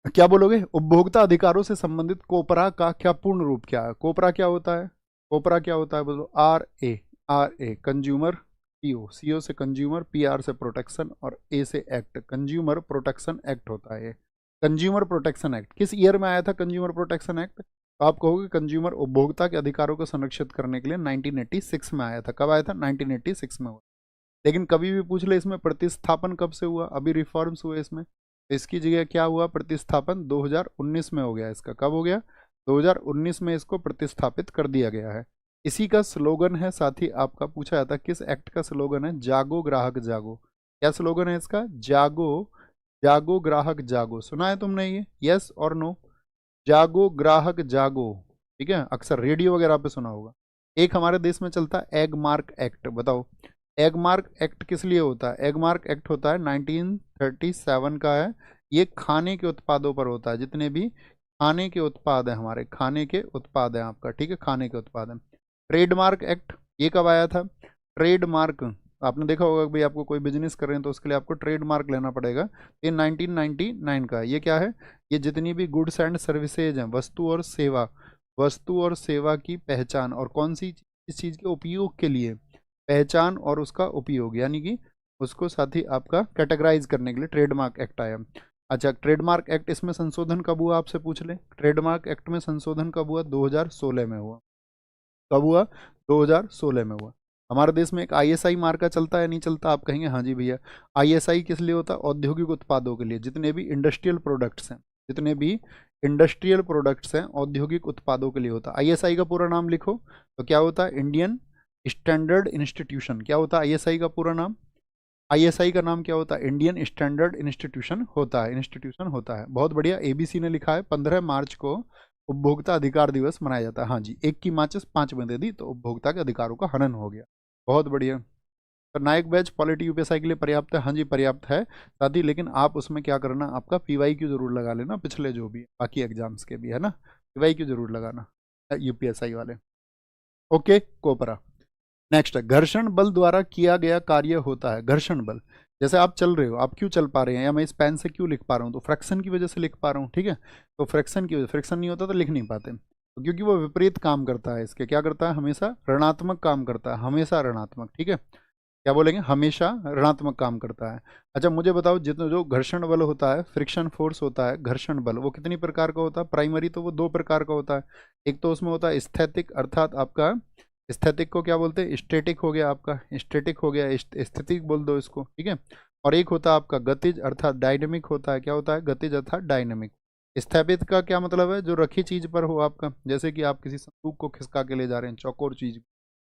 क्या बोलोगे, उपभोक्ता अधिकारों से संबंधित कोपरा का क्या पूर्ण रूप क्या है, कोपरा क्या होता है, कोपरा क्या होता है, बोलो, आर ए कंज्यूमर, सीओ से कंज्यूमर, PR से प्रोटेक्शन और ए से एक्ट, कंज्यूमर प्रोटेक्शन एक्ट होता है ये, कंज्यूमर प्रोटेक्शन एक्ट किस ईयर में आया था, कंज्यूमर प्रोटेक्शन एक्ट, तो आप कहोगे कंज्यूमर उपभोक्ता के अधिकारों को संरक्षित करने के लिए 1986 में आया था, कब आया था, 1986 में हुआ, लेकिन कभी भी पूछ ले इसमें प्रतिस्थापन कब से हुआ, अभी रिफॉर्म्स हुए इसमें, तो इसकी जगह क्या हुआ, प्रतिस्थापन 2019 में हो गया, इसका कब हो गया, 2019 में इसको प्रतिस्थापित कर दिया गया है। इसी का स्लोगन है, साथ ही आपका पूछा जाता किस एक्ट का स्लोगन है, जागो ग्राहक जागो, क्या स्लोगन है इसका, जागो, जागो ग्राहक जागो, सुना है तुमने ये, यस और नो, जागो ग्राहक जागो, ठीक है, अक्सर रेडियो वगैरह पे सुना होगा। एक हमारे देश में चलता है एग मार्क एक्ट, बताओ एग मार्क एक्ट किस लिए होता है? एग मार्क एक्ट होता है 1937 का है। ये खाने के उत्पादों पर होता है, जितने भी खाने के उत्पाद हैं हमारे, खाने के उत्पाद हैं आपका, ठीक है, खाने के उत्पाद हैं। ट्रेडमार्क एक्ट ये कब आया था? ट्रेडमार्क आपने देखा होगा कि भाई आपको कोई बिजनेस कर रहे हैं तो उसके लिए आपको ट्रेडमार्क लेना पड़ेगा। ये 1999 का है। ये क्या है? ये जितनी भी गुड्स एंड सर्विसेज हैं, वस्तु और सेवा की पहचान और कौन सी इस चीज़ के उपयोग के लिए, पहचान और उसका उपयोग, यानी कि उसको साथ ही आपका कैटेगराइज करने के लिए ट्रेडमार्क एक्ट आया। अच्छा, ट्रेडमार्क एक्ट इसमें संशोधन कब हुआ आपसे पूछ ले? ट्रेडमार्क एक्ट में संशोधन कब हुआ? 2016 में हुआ। कब हुआ? 2016 में हुआ। हमारे देश में एक आईएसआई मार्का चलता है, नहीं चलता? आप कहेंगे हाँ जी भैया। आईएसआई किस लिए होता है? औद्योगिक उत्पादों के लिए, जितने भी इंडस्ट्रियल प्रोडक्ट्स हैं, जितने भी इंडस्ट्रियल प्रोडक्ट्स हैं औद्योगिक उत्पादों के लिए होता है। आईएसआई का पूरा नाम लिखो तो क्या होता है? Indian standard institution. क्या होता है आईएसआई का पूरा नाम? आईएसआई का नाम क्या होता है? इंडियन स्टैंडर्ड इंस्टीट्यूशन होता है, इंस्टीट्यूशन होता है। बहुत बढ़िया, एबीसी ने लिखा है 15 मार्च को उपभोक्ता अधिकार दिवस मनाया जाता है। हाँ जी, 1 की माचिस 5 में दे दी तो उपभोक्ता के अधिकारों का हनन हो गया। बहुत बढ़िया। तो नायक बैच पॉलिटी यूपीएसआई के लिए पर्याप्त है? हाँ जी पर्याप्त है साथी, लेकिन आप उसमें क्या करना, आपका पीवाईक्यू जरूर लगा लेना, पिछले जो भी बाकी एग्जाम्स के भी है ना, पीवाईक्यू जरूर लगाना यूपीएसआई वाले। ओके, कोपरा। नेक्स्ट है, घर्षण बल द्वारा किया गया कार्य होता है। घर्षण बल, जैसे आप चल रहे हो, आप क्यों चल पा रहे हैं, या मैं इस पेन से क्यों लिख पा रहा हूँ, तो फ्रैक्शन की वजह से लिख पा रहा हूँ, ठीक है। तो फ्रैक्शन की वजह, फ्रिक्शन नहीं होता तो लिख नहीं पाते, तो क्योंकि वो विपरीत काम करता है इसके, क्या करता है? हमेशा ऋणात्मक काम करता है, हमेशा ऋणात्मक, ठीक है। क्या बोलेंगे? हमेशा ऋणात्मक काम करता है। अच्छा मुझे बताओ, जितना जो घर्षण बल होता है, फ्रिक्शन फोर्स होता है, घर्षण बल, वो कितनी प्रकार का होता है? प्राइमरी तो वो 2 प्रकार का होता है। एक तो उसमें होता है स्थैतिक, अर्थात आपका स्थैतिक को क्या बोलते हैं? स्टैटिक हो गया आपका, स्टैटिक हो गया, स्थितिक बोल दो इसको, ठीक है। और एक होता है आपका गतिज अर्थात डायनेमिक होता है। क्या होता है? गतिज अर्थात डायनेमिक। स्थापित का क्या मतलब है? जो रखी चीज पर हो आपका, जैसे कि आप किसी संदूक को खिसका के ले जा रहे हैं, चौकोर चीज।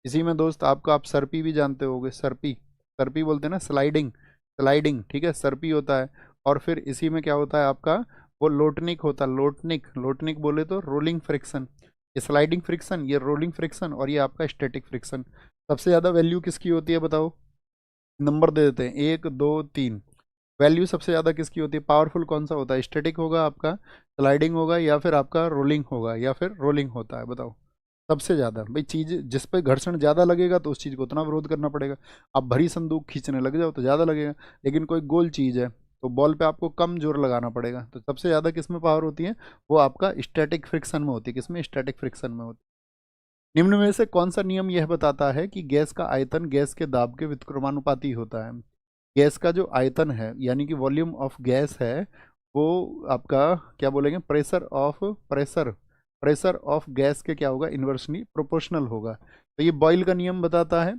इसी में दोस्त आपका, आप सरपी भी जानते होगे, सरपी, सरपी बोलते हैं ना, स्लाइडिंग, स्लाइडिंग, ठीक है, सरपी होता है। और फिर इसी में क्या होता है आपका? वो लोटनिक होता है, लोटनिक, लोटनिक बोले तो रोलिंग फ्रिक्शन। ये स्लाइडिंग फ्रिक्शन, ये रोलिंग फ्रिक्शन, और ये आपका स्टैटिक फ्रिक्शन। सबसे ज़्यादा वैल्यू किसकी होती है बताओ? नंबर दे देते हैं, 1 2 3। वैल्यू सबसे ज़्यादा किसकी होती है? पावरफुल कौन सा होता है? स्टैटिक होगा आपका, स्लाइडिंग होगा, या फिर आपका रोलिंग होगा, या फिर रोलिंग होता है? बताओ सबसे ज़्यादा। भाई चीज़ जिस पे घर्षण ज़्यादा लगेगा तो उस चीज़ को उतना विरोध करना पड़ेगा। आप भरी संदूक खींचने लग जाओ तो ज़्यादा लगेगा, लेकिन कोई गोल चीज़ है तो बॉल पे आपको कम जोर लगाना पड़ेगा। तो सबसे ज़्यादा किस में पावर होती है? वो आपका स्टैटिक फ्रिक्शन में होती है। किस में? स्टैटिक फ्रिक्शन में होती है। निम्न में से कौन सा नियम यह बताता है कि गैस का आयतन गैस के दाब के व्युत्क्रमानुपाती होता है? गैस का जो आयतन है, यानी कि वॉल्यूम ऑफ गैस है, वो आपका क्या बोलेंगे? प्रेशर ऑफ गैस के क्या होगा? इन्वर्सली प्रोपोर्शनल होगा। तो ये बॉयल का नियम बताता है,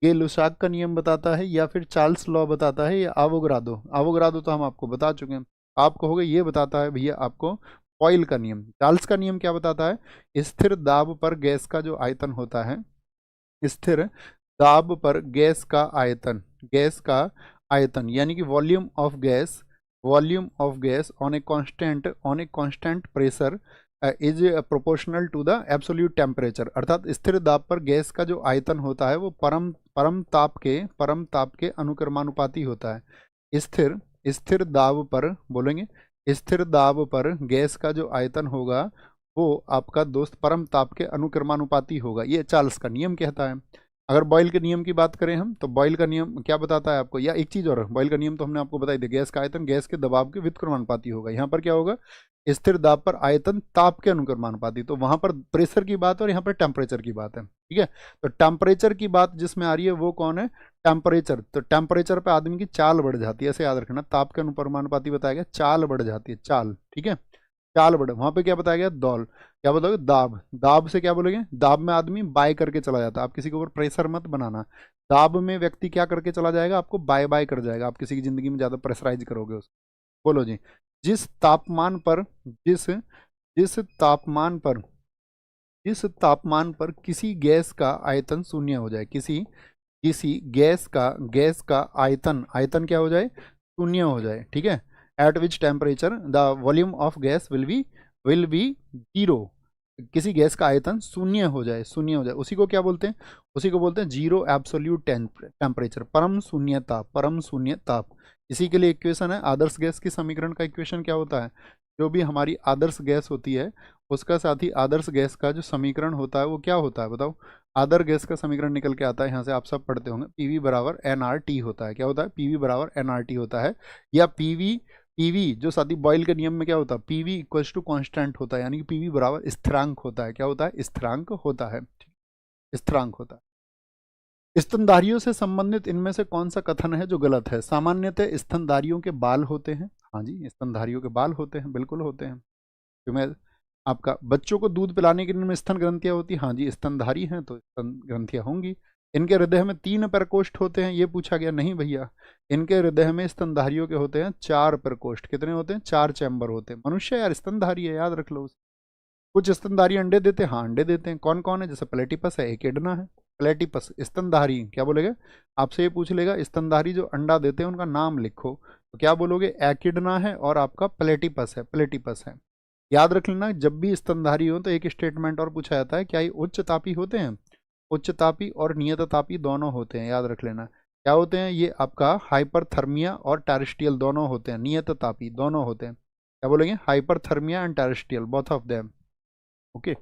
ये लुसाक का नियम बताता है, या फिर चार्ल्स लॉ बताता है, या आवोगाड्रो? आवोगाड्रो तो हम आपको बता चुके हैं। आप कहोगे ये बताता है भैया आपको बॉयल का नियम। चार्ल्स का नियम क्या बताता है? स्थिर दाब पर गैस का जो आयतन होता है, स्थिर दाब पर गैस का आयतन यानी कि volume of gas on a constant pressure is proportional to the absolute temperature. अर्थात स्थिर दाब पर गैस का जो आयतन होता है वो परम ताप के अनुक्रमानुपाती होता है। स्थिर दाब पर बोलेंगे, स्थिर दाब पर गैस का जो आयतन होगा वो आपका दोस्त परम ताप के अनुक्रमानुपाती होगा। ये चार्ल्स का नियम कहता है। अगर बॉयल के नियम की बात करें हम, तो बॉयल का नियम क्या बताता है आपको? या एक चीज और, बॉयल का नियम तो हमने आपको बताई दिया, गैस का आयतन गैस के दबाव के व्युत्क्रमानुपाती होगा। यहाँ पर क्या होगा? स्थिर दाब पर आयतन ताप के अनुक्रमानुपाती। तो वहां पर प्रेशर की बात और यहाँ पर टेम्परेचर की बात है, ठीक है। तो टेम्परेचर की बात जिसमें आ रही है वो कौन है? टेम्परेचर। तो टेम्परेचर पे आदमी की चाल बढ़ जाती है, ऐसे याद रखना। ताप के अनुक्रमानुपाती बताया गया, चाल बढ़ जाती है, चाल, ठीक है। चाल बढ़े, वहां पे क्या बताया गया? दौल। क्या बताओगे? दाब। दाब से क्या बोलेंगे? दाब में आदमी बाय करके चला जाता है। आप किसी के ऊपर प्रेशर मत बनाना। दाब में व्यक्ति क्या करके चला जाएगा? आपको बाय बाय कर जाएगा। आप किसी की जिंदगी में ज्यादा प्रेशराइज करोगे उसको। बोलो जी। जिस तापमान पर जिस जिस तापमान पर जिस तापमान पर किसी गैस का आयतन शून्य हो जाए, किसी किसी गैस का आयतन क्या हो जाए? शून्य हो जाए, ठीक है। Eight which temperature the volume of gas will be zero. किसी गैस का आयतन शून्य हो जाए, शून्य हो जाए, उसी को क्या बोलते हैं? उसी को बोलते हैं जीरो एब्सोल्यूट टेम्परेचर, परम शून्य ताप, परम शून्य ताप। इसी के लिए इक्वेशन है आदर्श गैस की समीकरण का इक्वेशन क्या होता है? जो भी हमारी आदर्श गैस होती है उसका साथ ही आदर्श गैस का जो समीकरण होता है वो क्या होता है बताओ? आदर्श गैस का समीकरण निकल के आता है, यहाँ से आप सब पढ़ते होंगे, पीवी बराबर एनआरटी होता है। क्या होता है? पीवी बराबर एनआरटी होता है। या पीवी पीवी जो साथी बॉयल के नियम में क्या होता है? पीवी इक्वल्स टू कांस्टेंट होता है, यानी कि पीवी बराबर स्थिरांक होता है। क्या होता है? स्थिरांक होता है, स्थिरांक होता है। स्तनधारियों से संबंधित इनमें से कौन सा कथन है जो गलत है? सामान्यतः स्तनधारियों के बाल होते हैं। हाँ जी, स्तनधारियों के बाल होते हैं, बिल्कुल होते हैं। तो मैं आपका बच्चों को दूध पिलाने के लिए इनमें स्तन ग्रंथियां होती हैं। हाँ जी, स्तनधारी हैं तो स्तन ग्रंथियां होंगी। इनके हृदय में 3 प्रकोष्ठ होते हैं, ये पूछा गया? नहीं भैया, इनके हृदय में स्तनधारियों के होते हैं 4 प्रकोष्ठ। कितने होते हैं? 4 चैम्बर होते हैं। मनुष्य यार स्तनधारी है, याद रख लो। कुछ स्तनधारी अंडे देते हैं, हाँ अंडे देते हैं। कौन कौन है? जैसे प्लेटिपस है, एकेडना है। प्लेटिपस स्तनधारी क्या बोलेगा? आपसे ये पूछ लेगा स्तनधारी जो अंडा देते हैं उनका नाम लिखो, तो क्या बोलोगे? एकिडना है और आपका प्लेटिपस है, प्लेटिपस है। याद रख लेना, जब भी स्तनधारी हो तो एक स्टेटमेंट और पूछा जाता है, क्या ये उच्च तापी होते हैं? उच्च तापी और नियत तापी दोनों होते हैं, याद रख लेना। क्या होते हैं ये? आपका हाइपरथर्मिया और टेरेस्ट्रियल दोनों होते हैं, नियत तापी दोनों होते हैं। क्या बोलेंगे? Hyperthermia and terrestrial, both of them. Okay.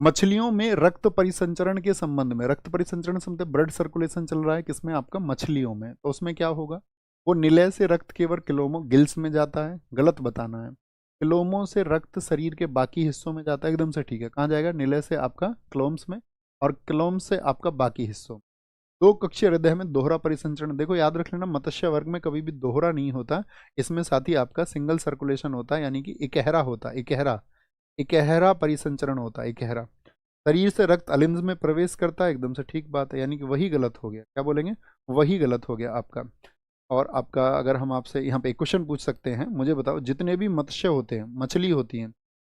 मछलियों में रक्त परिसंचरण के संबंध में, रक्त परिसंचरण से मतलब ब्लड सर्कुलेशन चल रहा है किसमें? आपका मछलियों में। तो उसमें क्या होगा? वो निलय से रक्त केवल क्लोमो गिल्स में जाता है, गलत बताना है। क्लोमो से रक्त शरीर के बाकी हिस्सों में जाता है, एकदम से ठीक है। कहाँ जाएगा? निलय से आपका क्लोम्स में, और क्लोम्स से आपका बाकी हिस्सों में। दो कक्षीय हृदय में दोहरा परिसंचरण, देखो याद रख लेना, मत्स्य वर्ग में कभी भी दोहरा नहीं होता, इसमें साथ ही आपका सिंगल सर्कुलेशन होता है, यानी कि इकहरा होता है, इकहरा, इकहरा परिसंचरण होता है, इकहरा। शरीर से रक्त अलिंद में प्रवेश करता है, एकदम से ठीक बात है, यानी कि वही गलत हो गया। क्या बोलेंगे? वही गलत हो गया आपका। और आपका अगर हम आपसे यहाँ पे एक क्वेश्चन पूछ सकते हैं, मुझे बताओ जितने भी मत्स्य होते हैं, मछली होती हैं,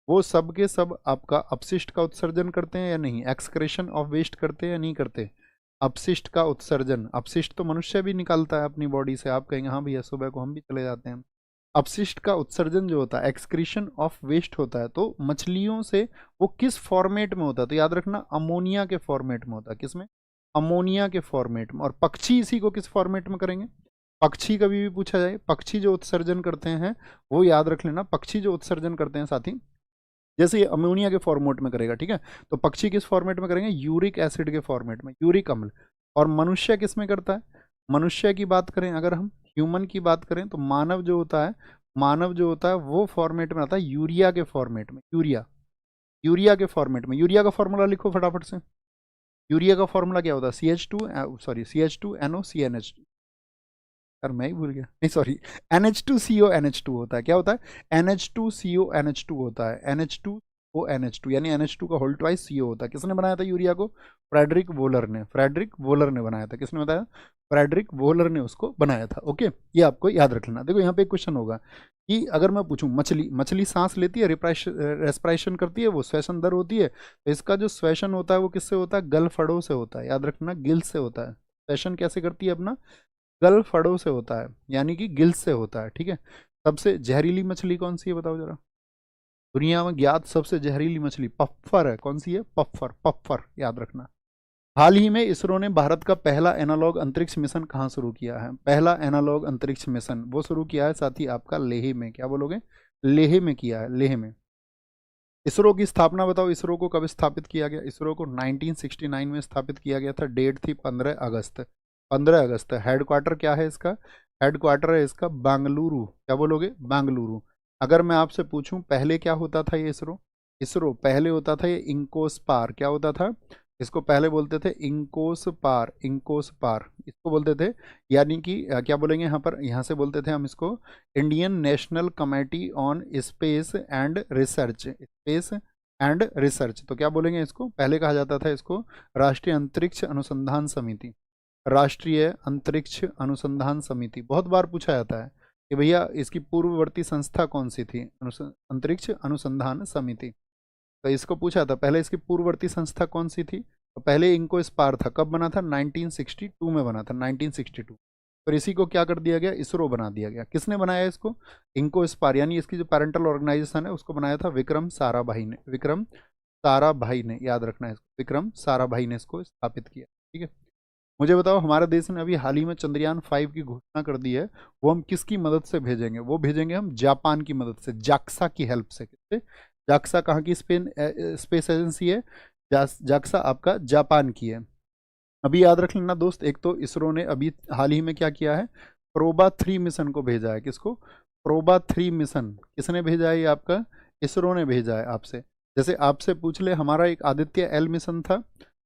वो सब के सब आपका अपशिष्ट का उत्सर्जन करते हैं या नहीं? एक्सक्रेशन ऑफ वेस्ट करते हैं या नहीं करते? अपशिष्ट का उत्सर्जन, अपशिष्ट तो मनुष्य भी निकालता है अपनी बॉडी से। आप कहेंगे हाँ भैया सुबह को हम भी चले जाते हैं। अपशिष्ट का उत्सर्जन जो होता है, एक्सक्रीशन ऑफ वेस्ट होता है, तो मछलियों से वो किस फॉर्मेट में होता है? तो याद रखना, अमोनिया के फॉर्मेट में होता है। किसमें? अमोनिया के फॉर्मेट में। और पक्षी इसी को किस फॉर्मेट में करेंगे? पक्षी कभी भी पूछा जाए, पक्षी जो उत्सर्जन करते हैं वो याद रख लेना, पक्षी जो उत्सर्जन करते हैं साथी, जैसे ये अमोनिया के फॉर्मेट में करेगा, ठीक है, तो पक्षी किस फॉर्मेट में करेंगे? यूरिक एसिड के फॉर्मेट में, यूरिक अम्ल। और मनुष्य किस में करता है? मनुष्य की बात करें अगर हम, ह्यूमन की बात करें, तो मानव जो होता है, मानव जो होता है वो फॉर्मेट में आता है यूरिया के फॉर्मेट में, यूरिया, यूरिया के फॉर्मेट में। यूरिया का फॉर्मूला लिखो फटाफट से। यूरिया का फॉर्मूला क्या होता है? CH2 यार मैं ही भूल गया, नहीं सॉरी, NH2CO NH2 होता है। क्या होता है? NH2CO NH2 होता है, NH2ONH2, यानी NH2 का होल ट्वाइस CO होता है। किसने बनाया था यूरिया को? फ्रेडरिक वोलर ने, फ्रेडरिक वोलर ने बनाया था। किसने बताया? फ्रेडरिक वोलर ने उसको बनाया था। ओके, ये आपको याद रख लेना। देखो यहाँ पे एक क्वेश्चन होगा कि अगर मैं पूछूं, मछली, मछली सांस लेती है, रेस्पिरेशन करती है, वो श्वसन दर होती है, तो इसका जो श्वसन होता है वो किससे होता है? गलफड़ों से होता है, याद रखना, गिल से होता है। श्वसन कैसे करती है अपना? गलफड़ों से होता है, यानी कि गिल्स से होता है, ठीक है। सबसे जहरीली मछली कौन सी है बताओ जरा? दुनिया में ज्ञात सबसे जहरीली मछली पफ्फर है। कौन सी है? पफ्फर, पफ्फर याद रखना। हाल ही में इसरो ने भारत का पहला एनालॉग अंतरिक्ष मिशन कहाँ शुरू किया है? पहला एनालॉग अंतरिक्ष मिशन वो शुरू किया है साथ ही आपका लेह में। क्या बोलोगे? लेह में किया है, लेह में। इसरो की स्थापना बताओ, इसरो को कब स्थापित किया गया? इसरो को 1969 में स्थापित किया गया था। डेट थी 15 अगस्त, 15 अगस्त। हेडक्वार्टर क्या है इसका? हेडक्वार्टर है इसका बेंगलुरु। क्या बोलोगे? बेंगलुरु। अगर मैं आपसे पूछूं पहले क्या होता था ये इसरो? इसरो पहले होता था ये इंकोस पार। क्या होता था? इसको पहले बोलते थे इंकोस पार, इंकोस पार इसको बोलते थे। यानी कि क्या बोलेंगे यहाँ पर, यहाँ से बोलते थे हम इसको Indian national committee on space and research, space and research. तो क्या बोलेंगे इसको? पहले कहा जाता था इसको राष्ट्रीय अंतरिक्ष अनुसंधान समिति, राष्ट्रीय अंतरिक्ष अनुसंधान समिति। बहुत बार पूछा जाता है कि भैया इसकी पूर्ववर्ती संस्था कौन सी थी? अंतरिक्ष अनुसंधान समिति। तो इसको पूछा था पहले इसकी पूर्ववर्ती संस्था कौन सी थी? तो पहले इनको स्पार था। कब बना था? 1962 में बना था, 1962। फिर इसी को क्या कर दिया गया, इसरो बना दिया गया। किसने बनाया इसको, इनको स्पार, यानी इसकी जो पेरेंटल ऑर्गेनाइजेशन है उसको बनाया था विक्रम साराभाई ने। विक्रम साराभाई ने, याद रखना है इसको, विक्रम साराभाई ने इसको स्थापित किया। ठीक है, मुझे बताओ हमारे देश ने अभी हाल ही में चंद्रयान 5 की घोषणा कर दी है, वो हम किसकी मदद से भेजेंगे, वो भेजेंगे हम जापान की मदद से, जाक्सा की हेल्प से। किससे, जाक्सा कहाँ की स्पेस एजेंसी है, जाक्सा आपका जापान की है। अभी याद रख लेना दोस्त, एक तो इसरो ने अभी हाल ही में क्या किया है, प्रोबा 3 मिशन को भेजा है। किसको, प्रोबा 3 मिशन किसने भेजा है, ये आपका इसरो ने भेजा है आपसे। जैसे आपसे पूछ ले, हमारा एक आदित्य L मिशन था,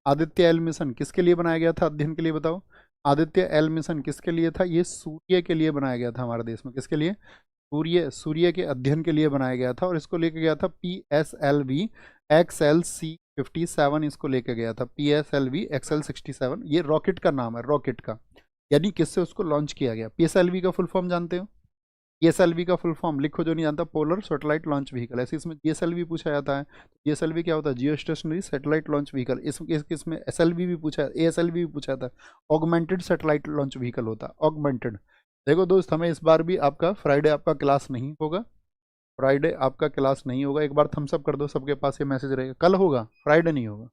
आदित्य L मिशन किसके लिए बनाया गया था अध्ययन के लिए, बताओ। आदित्य L मिशन किसके लिए था, ये सूर्य के लिए बनाया गया था हमारे देश में। किसके लिए, सूर्य के अध्ययन के लिए बनाया गया था, और इसको लेके गया था PSLV XL-C57, इसको लेके गया था PSLV XL-67। ये रॉकेट का नाम है, रॉकेट का, यानी किससे उसको लॉन्च किया गया। PSLV का फुल फॉर्म जानते हो, PSLV का फुल फॉर्म लिखो जो नहीं जानता, पोलर सैटेलाइट लॉन्च व्हीकल। ऐसे इसमें GSLV पूछा जाता है, GSLV क्या होता है, जियो स्टेशनरी सैटेलाइट लॉन्च व्हीकल। इसमें SLV भी पूछा है, ASLV भी पूछा जाता है, ऑगमेंटेड सैटेलाइट लॉन्च व्हीकल होता है, ऑगमेंटेड। देखो दोस्त, हमें इस बार भी आपका फ्राइडे आपका क्लास नहीं होगा, फ्राइडे आपका क्लास नहीं होगा। एक बार थम्स अप कर दो, सबके पास ये मैसेज रहेगा, कल होगा, फ्राइडे नहीं होगा,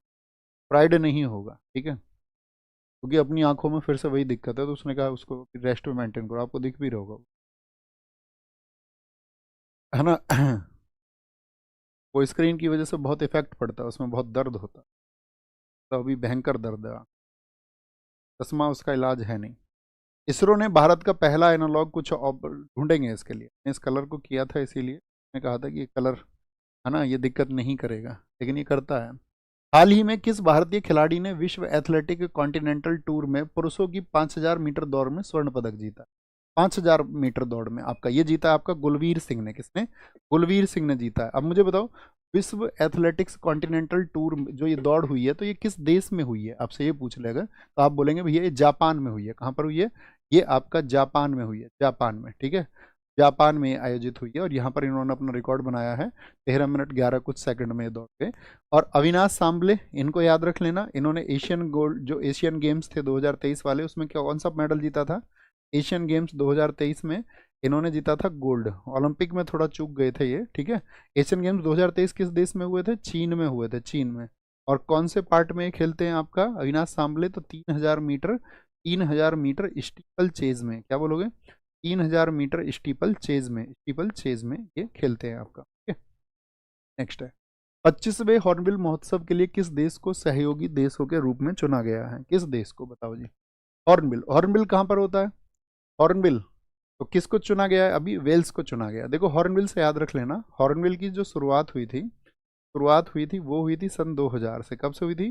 फ्राइडे नहीं होगा। ठीक है, क्योंकि अपनी आंखों में फिर से वही दिक्कत है, तो उसने कहा उसको रेस्ट में मेंटेन करो, आपको दिख भी रहा होगा, है ना। वो स्क्रीन की वजह से बहुत इफेक्ट पड़ता है, उसमें बहुत दर्द होता है, तो अभी भयंकर दर्द है, चश्मा उसका इलाज है नहीं। इसरो ने भारत का पहला एनालॉग कुछ ढूंढेंगे इसके लिए, इस कलर को किया था, इसीलिए मैंने कहा था कि ये कलर है ना, ये दिक्कत नहीं करेगा, लेकिन ये करता है। हाल ही में किस भारतीय खिलाड़ी ने विश्व एथलेटिक कॉन्टिनेंटल टूर में पुरुषों की 5000 मीटर दौड़ में स्वर्ण पदक जीता। 5000 मीटर दौड़ में आपका ये जीता है आपका गुलवीर सिंह ने। किसने, गुलवीर सिंह ने जीता है। अब मुझे बताओ, विश्व एथलेटिक्स कॉन्टिनेंटल टूर जो ये दौड़ हुई है, तो ये किस देश में हुई है, आपसे ये पूछ लेगा तो आप बोलेंगे भैया ये जापान में हुई है। कहाँ पर हुई है, ये आपका जापान में हुई है, जापान में। ठीक है, जापान में आयोजित हुई है, और यहाँ पर इन्होंने अपना रिकॉर्ड बनाया है, 13 मिनट 11 कुछ सेकंड में दौड़ गए। और अविनाश सांबले, इनको याद रख लेना, इन्होंने एशियन गोल्ड, जो एशियन गेम्स थे 2023 वाले, उसमें क्या कौन सा मेडल जीता था, एशियन गेम्स 2023 में इन्होंने जीता था गोल्ड। ओलंपिक में थोड़ा चूक गए थे ये, ठीक है। एशियन गेम्स 2023 किस देश में हुए थे, चीन में हुए थे, चीन में। और कौन से पार्ट में खेलते हैं आपका अविनाश सांबले, तो 3000 मीटर स्टीपल चेज में, क्या बोलोगे, 3000 मीटर स्टीपल चेज में ये खेलते हैं आपका। ठीक है, नेक्स्ट है 25वें हॉर्नबिल महोत्सव के लिए किस देश को सहयोगी देशों के रूप में चुना गया है, किस देश को, बताओ जी। हॉर्नबिल, हॉर्नबिल कहाँ पर होता है, हॉर्नबिल, तो किसको चुना गया है, अभी वेल्स को चुना गया। देखो हॉर्नबिल से याद रख लेना, हॉर्नबिल की जो शुरुआत हुई थी वो हुई थी सन 2000 से। कब से हुई थी,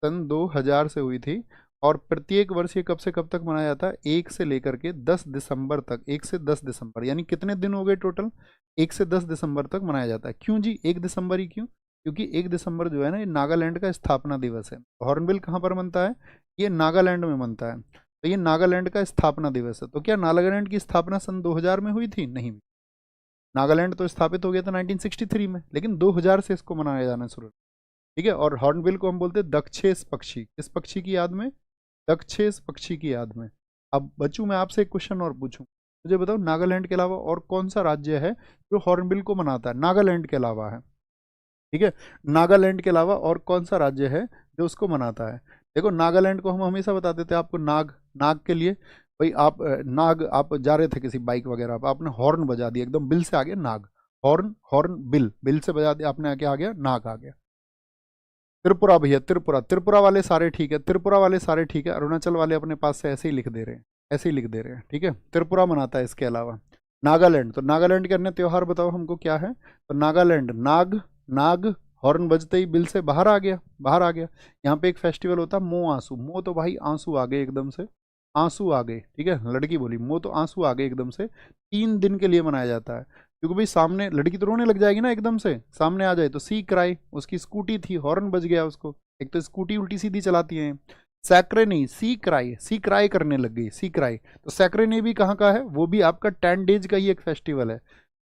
सन 2000 से हुई थी। और प्रत्येक वर्ष ये कब से कब तक मनाया जाता है, 1 से लेकर के 10 दिसंबर तक, 1 से 10 दिसंबर, यानी कितने दिन हो गए टोटल, 1 से 10 दिसंबर तक मनाया जाता है। क्यों जी 1 दिसंबर ही क्यों, क्योंकि 1 दिसंबर जो है ना, ये नागालैंड का स्थापना दिवस है। हॉर्नबिल कहाँ पर बनता है, ये नागालैंड में बनता है, तो ये नागालैंड का स्थापना दिवस है। तो क्या नागालैंड की स्थापना सन 2000 में हुई थी, नहीं, नागालैंड तो स्थापित हो गया था 1963 में, लेकिन 2000 से इसको मनाया जाना शुरू। ठीक है, और हॉर्नबिल को हम बोलते हैं दक्षेस पक्षी, किस पक्षी की याद में, दक्षेस पक्षी की याद में। अब बच्चों मैं आपसे एक क्वेश्चन और पूछूं, मुझे बताओ नागालैंड के अलावा और कौन सा राज्य है जो हॉर्नबिल को मनाता है, नागालैंड के अलावा है, ठीक है, नागालैंड के अलावा और कौन सा राज्य है जो उसको मनाता है। देखो नागालैंड को हम हमेशा बताते थे आपको, नाग, नाग के लिए भाई आप नाग, आप जा रहे थे किसी बाइक वगैरह पर, आपने हॉर्न बजा दिया, एकदम बिल से आ गया नाग, हॉर्न, हॉर्न बिल, बिल से बजा दिया आपने, आके आ गया नाग, आ गया। त्रिपुरा भैया, त्रिपुरा, त्रिपुरा वाले सारे ठीक है, त्रिपुरा वाले सारे ठीक है, अरुणाचल वाले अपने पास से ऐसे ही लिख दे रहे हैं, ऐसे ही लिख दे रहे हैं, ठीक है। त्रिपुरा मनाता है इसके अलावा। नागालैंड, तो नागालैंड के अन्य त्योहार बताओ हमको क्या है, तो नागालैंड, नाग, नाग हॉर्न बजते ही बिल से बाहर आ गया, बाहर आ गया। यहाँ पे एक फेस्टिवल होता है मो आंसू, मो तो भाई आंसू आ गए एकदम से, आंसू आ गए, ठीक है, लड़की बोली मो तो आंसू आ गए एकदम से। 3 दिन के लिए मनाया जाता है, क्योंकि भाई सामने लड़की तो रोने लग जाएगी ना, एकदम से सामने आ जाए तो सी क्राई, उसकी स्कूटी थी, हॉर्न बज गया उसको, एक तो स्कूटी उल्टी सीधी चलाती है, सैक्रे नहीं, सी क्राई, सी क्राई करने लग गई, सी क्राई। तो सैक्रे नहीं भी कहाँ का है, वो भी आपका 10 डेज का ही एक फेस्टिवल है।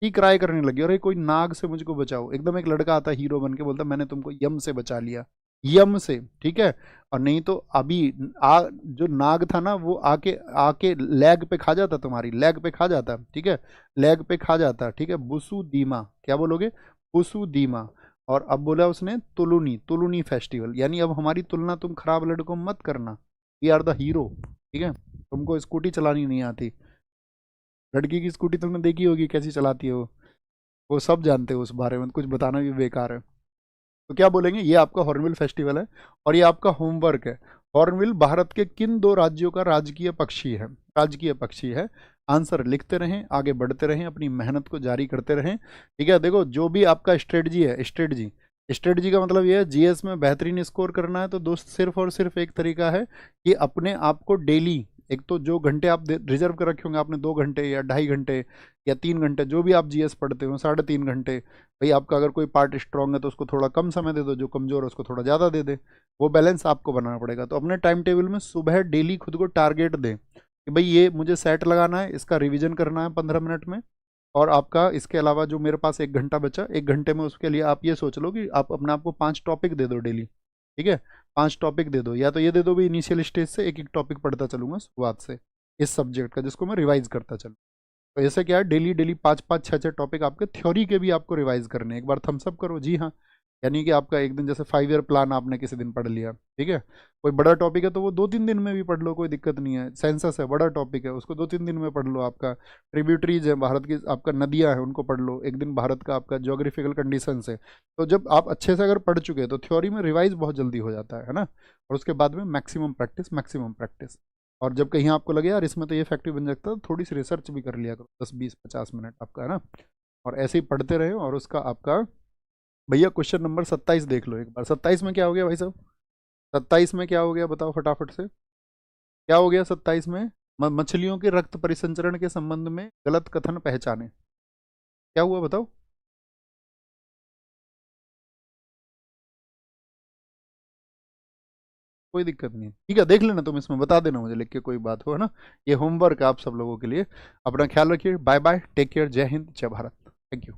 सी क्राई करने लगी, अरे कोई नाग से मुझको बचाओ, एकदम एक लड़का आता हीरो बन के बोलता मैंने तुमको यम से बचा लिया, यम से, ठीक है। और नहीं तो अभी जो नाग था ना वो आके आके लेग पे खा जाता, तुम्हारी लेग पे खा जाता, ठीक है, लेग पे खा जाता, ठीक है। बुसु दीमा, क्या बोलोगे, बुसु दीमा। और अब बोला उसने तुलुनी, तुलुनी फेस्टिवल, यानी अब हमारी तुलना तुम खराब लड़कों मत करना, वी आर द हीरो, ठीक है। तुमको स्कूटी चलानी नहीं आती, लड़की की स्कूटी तुमने देखी होगी कैसी चलाती है वो सब जानते हो उस बारे में, कुछ बताना भी बेकार है। तो क्या बोलेंगे, ये आपका हॉर्नबिल फेस्टिवल है और ये आपका होमवर्क है। हॉर्नबिल भारत के किन दो राज्यों का राजकीय पक्षी है, राजकीय पक्षी है। आंसर लिखते रहें, आगे बढ़ते रहें, अपनी मेहनत को जारी करते रहें, ठीक है। देखो जो भी आपका स्ट्रेटजी है, स्ट्रेटजी, स्ट्रेटजी का मतलब ये है जीएस में बेहतरीन स्कोर करना है तो दोस्त सिर्फ और सिर्फ एक तरीका है कि अपने आप को डेली, एक तो जो घंटे आप रिजर्व कर रखे होंगे आपने, 2 घंटे या 2.5 घंटे या 3 घंटे, जो भी आप जीएस पढ़ते हो, 3.5 घंटे, भाई आपका अगर कोई पार्ट स्ट्रांग है तो उसको थोड़ा कम समय दे दो, जो कमजोर है उसको थोड़ा ज़्यादा दे दे, वो बैलेंस आपको बनाना पड़ेगा। तो अपने टाइम टेबल में सुबह डेली खुद को टारगेट दें कि भाई ये मुझे सेट लगाना है, इसका रिवीजन करना है 15 मिनट में। और आपका इसके अलावा जो मेरे पास 1 घंटा बचा, 1 घंटे में उसके लिए आप ये सोच लो कि आप अपने आप को 5 टॉपिक दे दो डेली, ठीक है। 5 टॉपिक दे दो, या तो ये दे दो भी इनिशियल स्टेज से एक एक टॉपिक पढ़ता चलूंगा शुरुआत से इस सब्जेक्ट का, जिसको मैं रिवाइज करता चलूँ। तो ऐसे क्या है, डेली डेली 5-5 6-6 टॉपिक आपके थ्योरी के भी आपको रिवाइज करने हैं, एक बार थम्सअप करो जी हाँ। यानी कि आपका एक दिन जैसे 5 ईयर प्लान आपने किसी दिन पढ़ लिया, ठीक है। कोई बड़ा टॉपिक है तो वो 2-3 दिन में भी पढ़ लो, कोई दिक्कत नहीं है। सेंसस है, बड़ा टॉपिक है, उसको 2-3 दिन में पढ़ लो। आपका ट्रिब्यूटरीज है, भारत की आपका नदियाँ हैं, उनको पढ़ लो एक दिन। भारत का आपका जोग्राफिकल कंडीशन है, तो जब आप अच्छे से अगर पढ़ चुके हैं तो थ्योरी में रिवाइज बहुत जल्दी हो जाता है ना। और उसके बाद में मैक्सिमम प्रैक्टिस, मैक्सिमम प्रैक्टिस। और जब कहीं आपको लगे यार इसमें तो ये फैक्ट्री बन सकता है, तो थोड़ी सी रिसर्च भी कर लिया करो, 10-20-50 मिनट आपका, है ना। और ऐसे ही पढ़ते रहे और उसका आपका, भैया क्वेश्चन नंबर 27 देख लो एक बार। 27 में क्या हो गया भाई साहब, 27 में क्या हो गया बताओ फटाफट से, क्या हो गया 27 में। मछलियों के रक्त परिसंचरण के संबंध में गलत कथन पहचाने, क्या हुआ बताओ। कोई दिक्कत नहीं है, ठीक है, देख लेना तुम, इसमें बता देना मुझे लिख के, कोई बात हो, है ना। ये होमवर्क है आप सब लोगों के लिए। अपना ख्याल रखिए, बाय बाय, टेक केयर, जय हिंद, जय भारत, थैंक यू।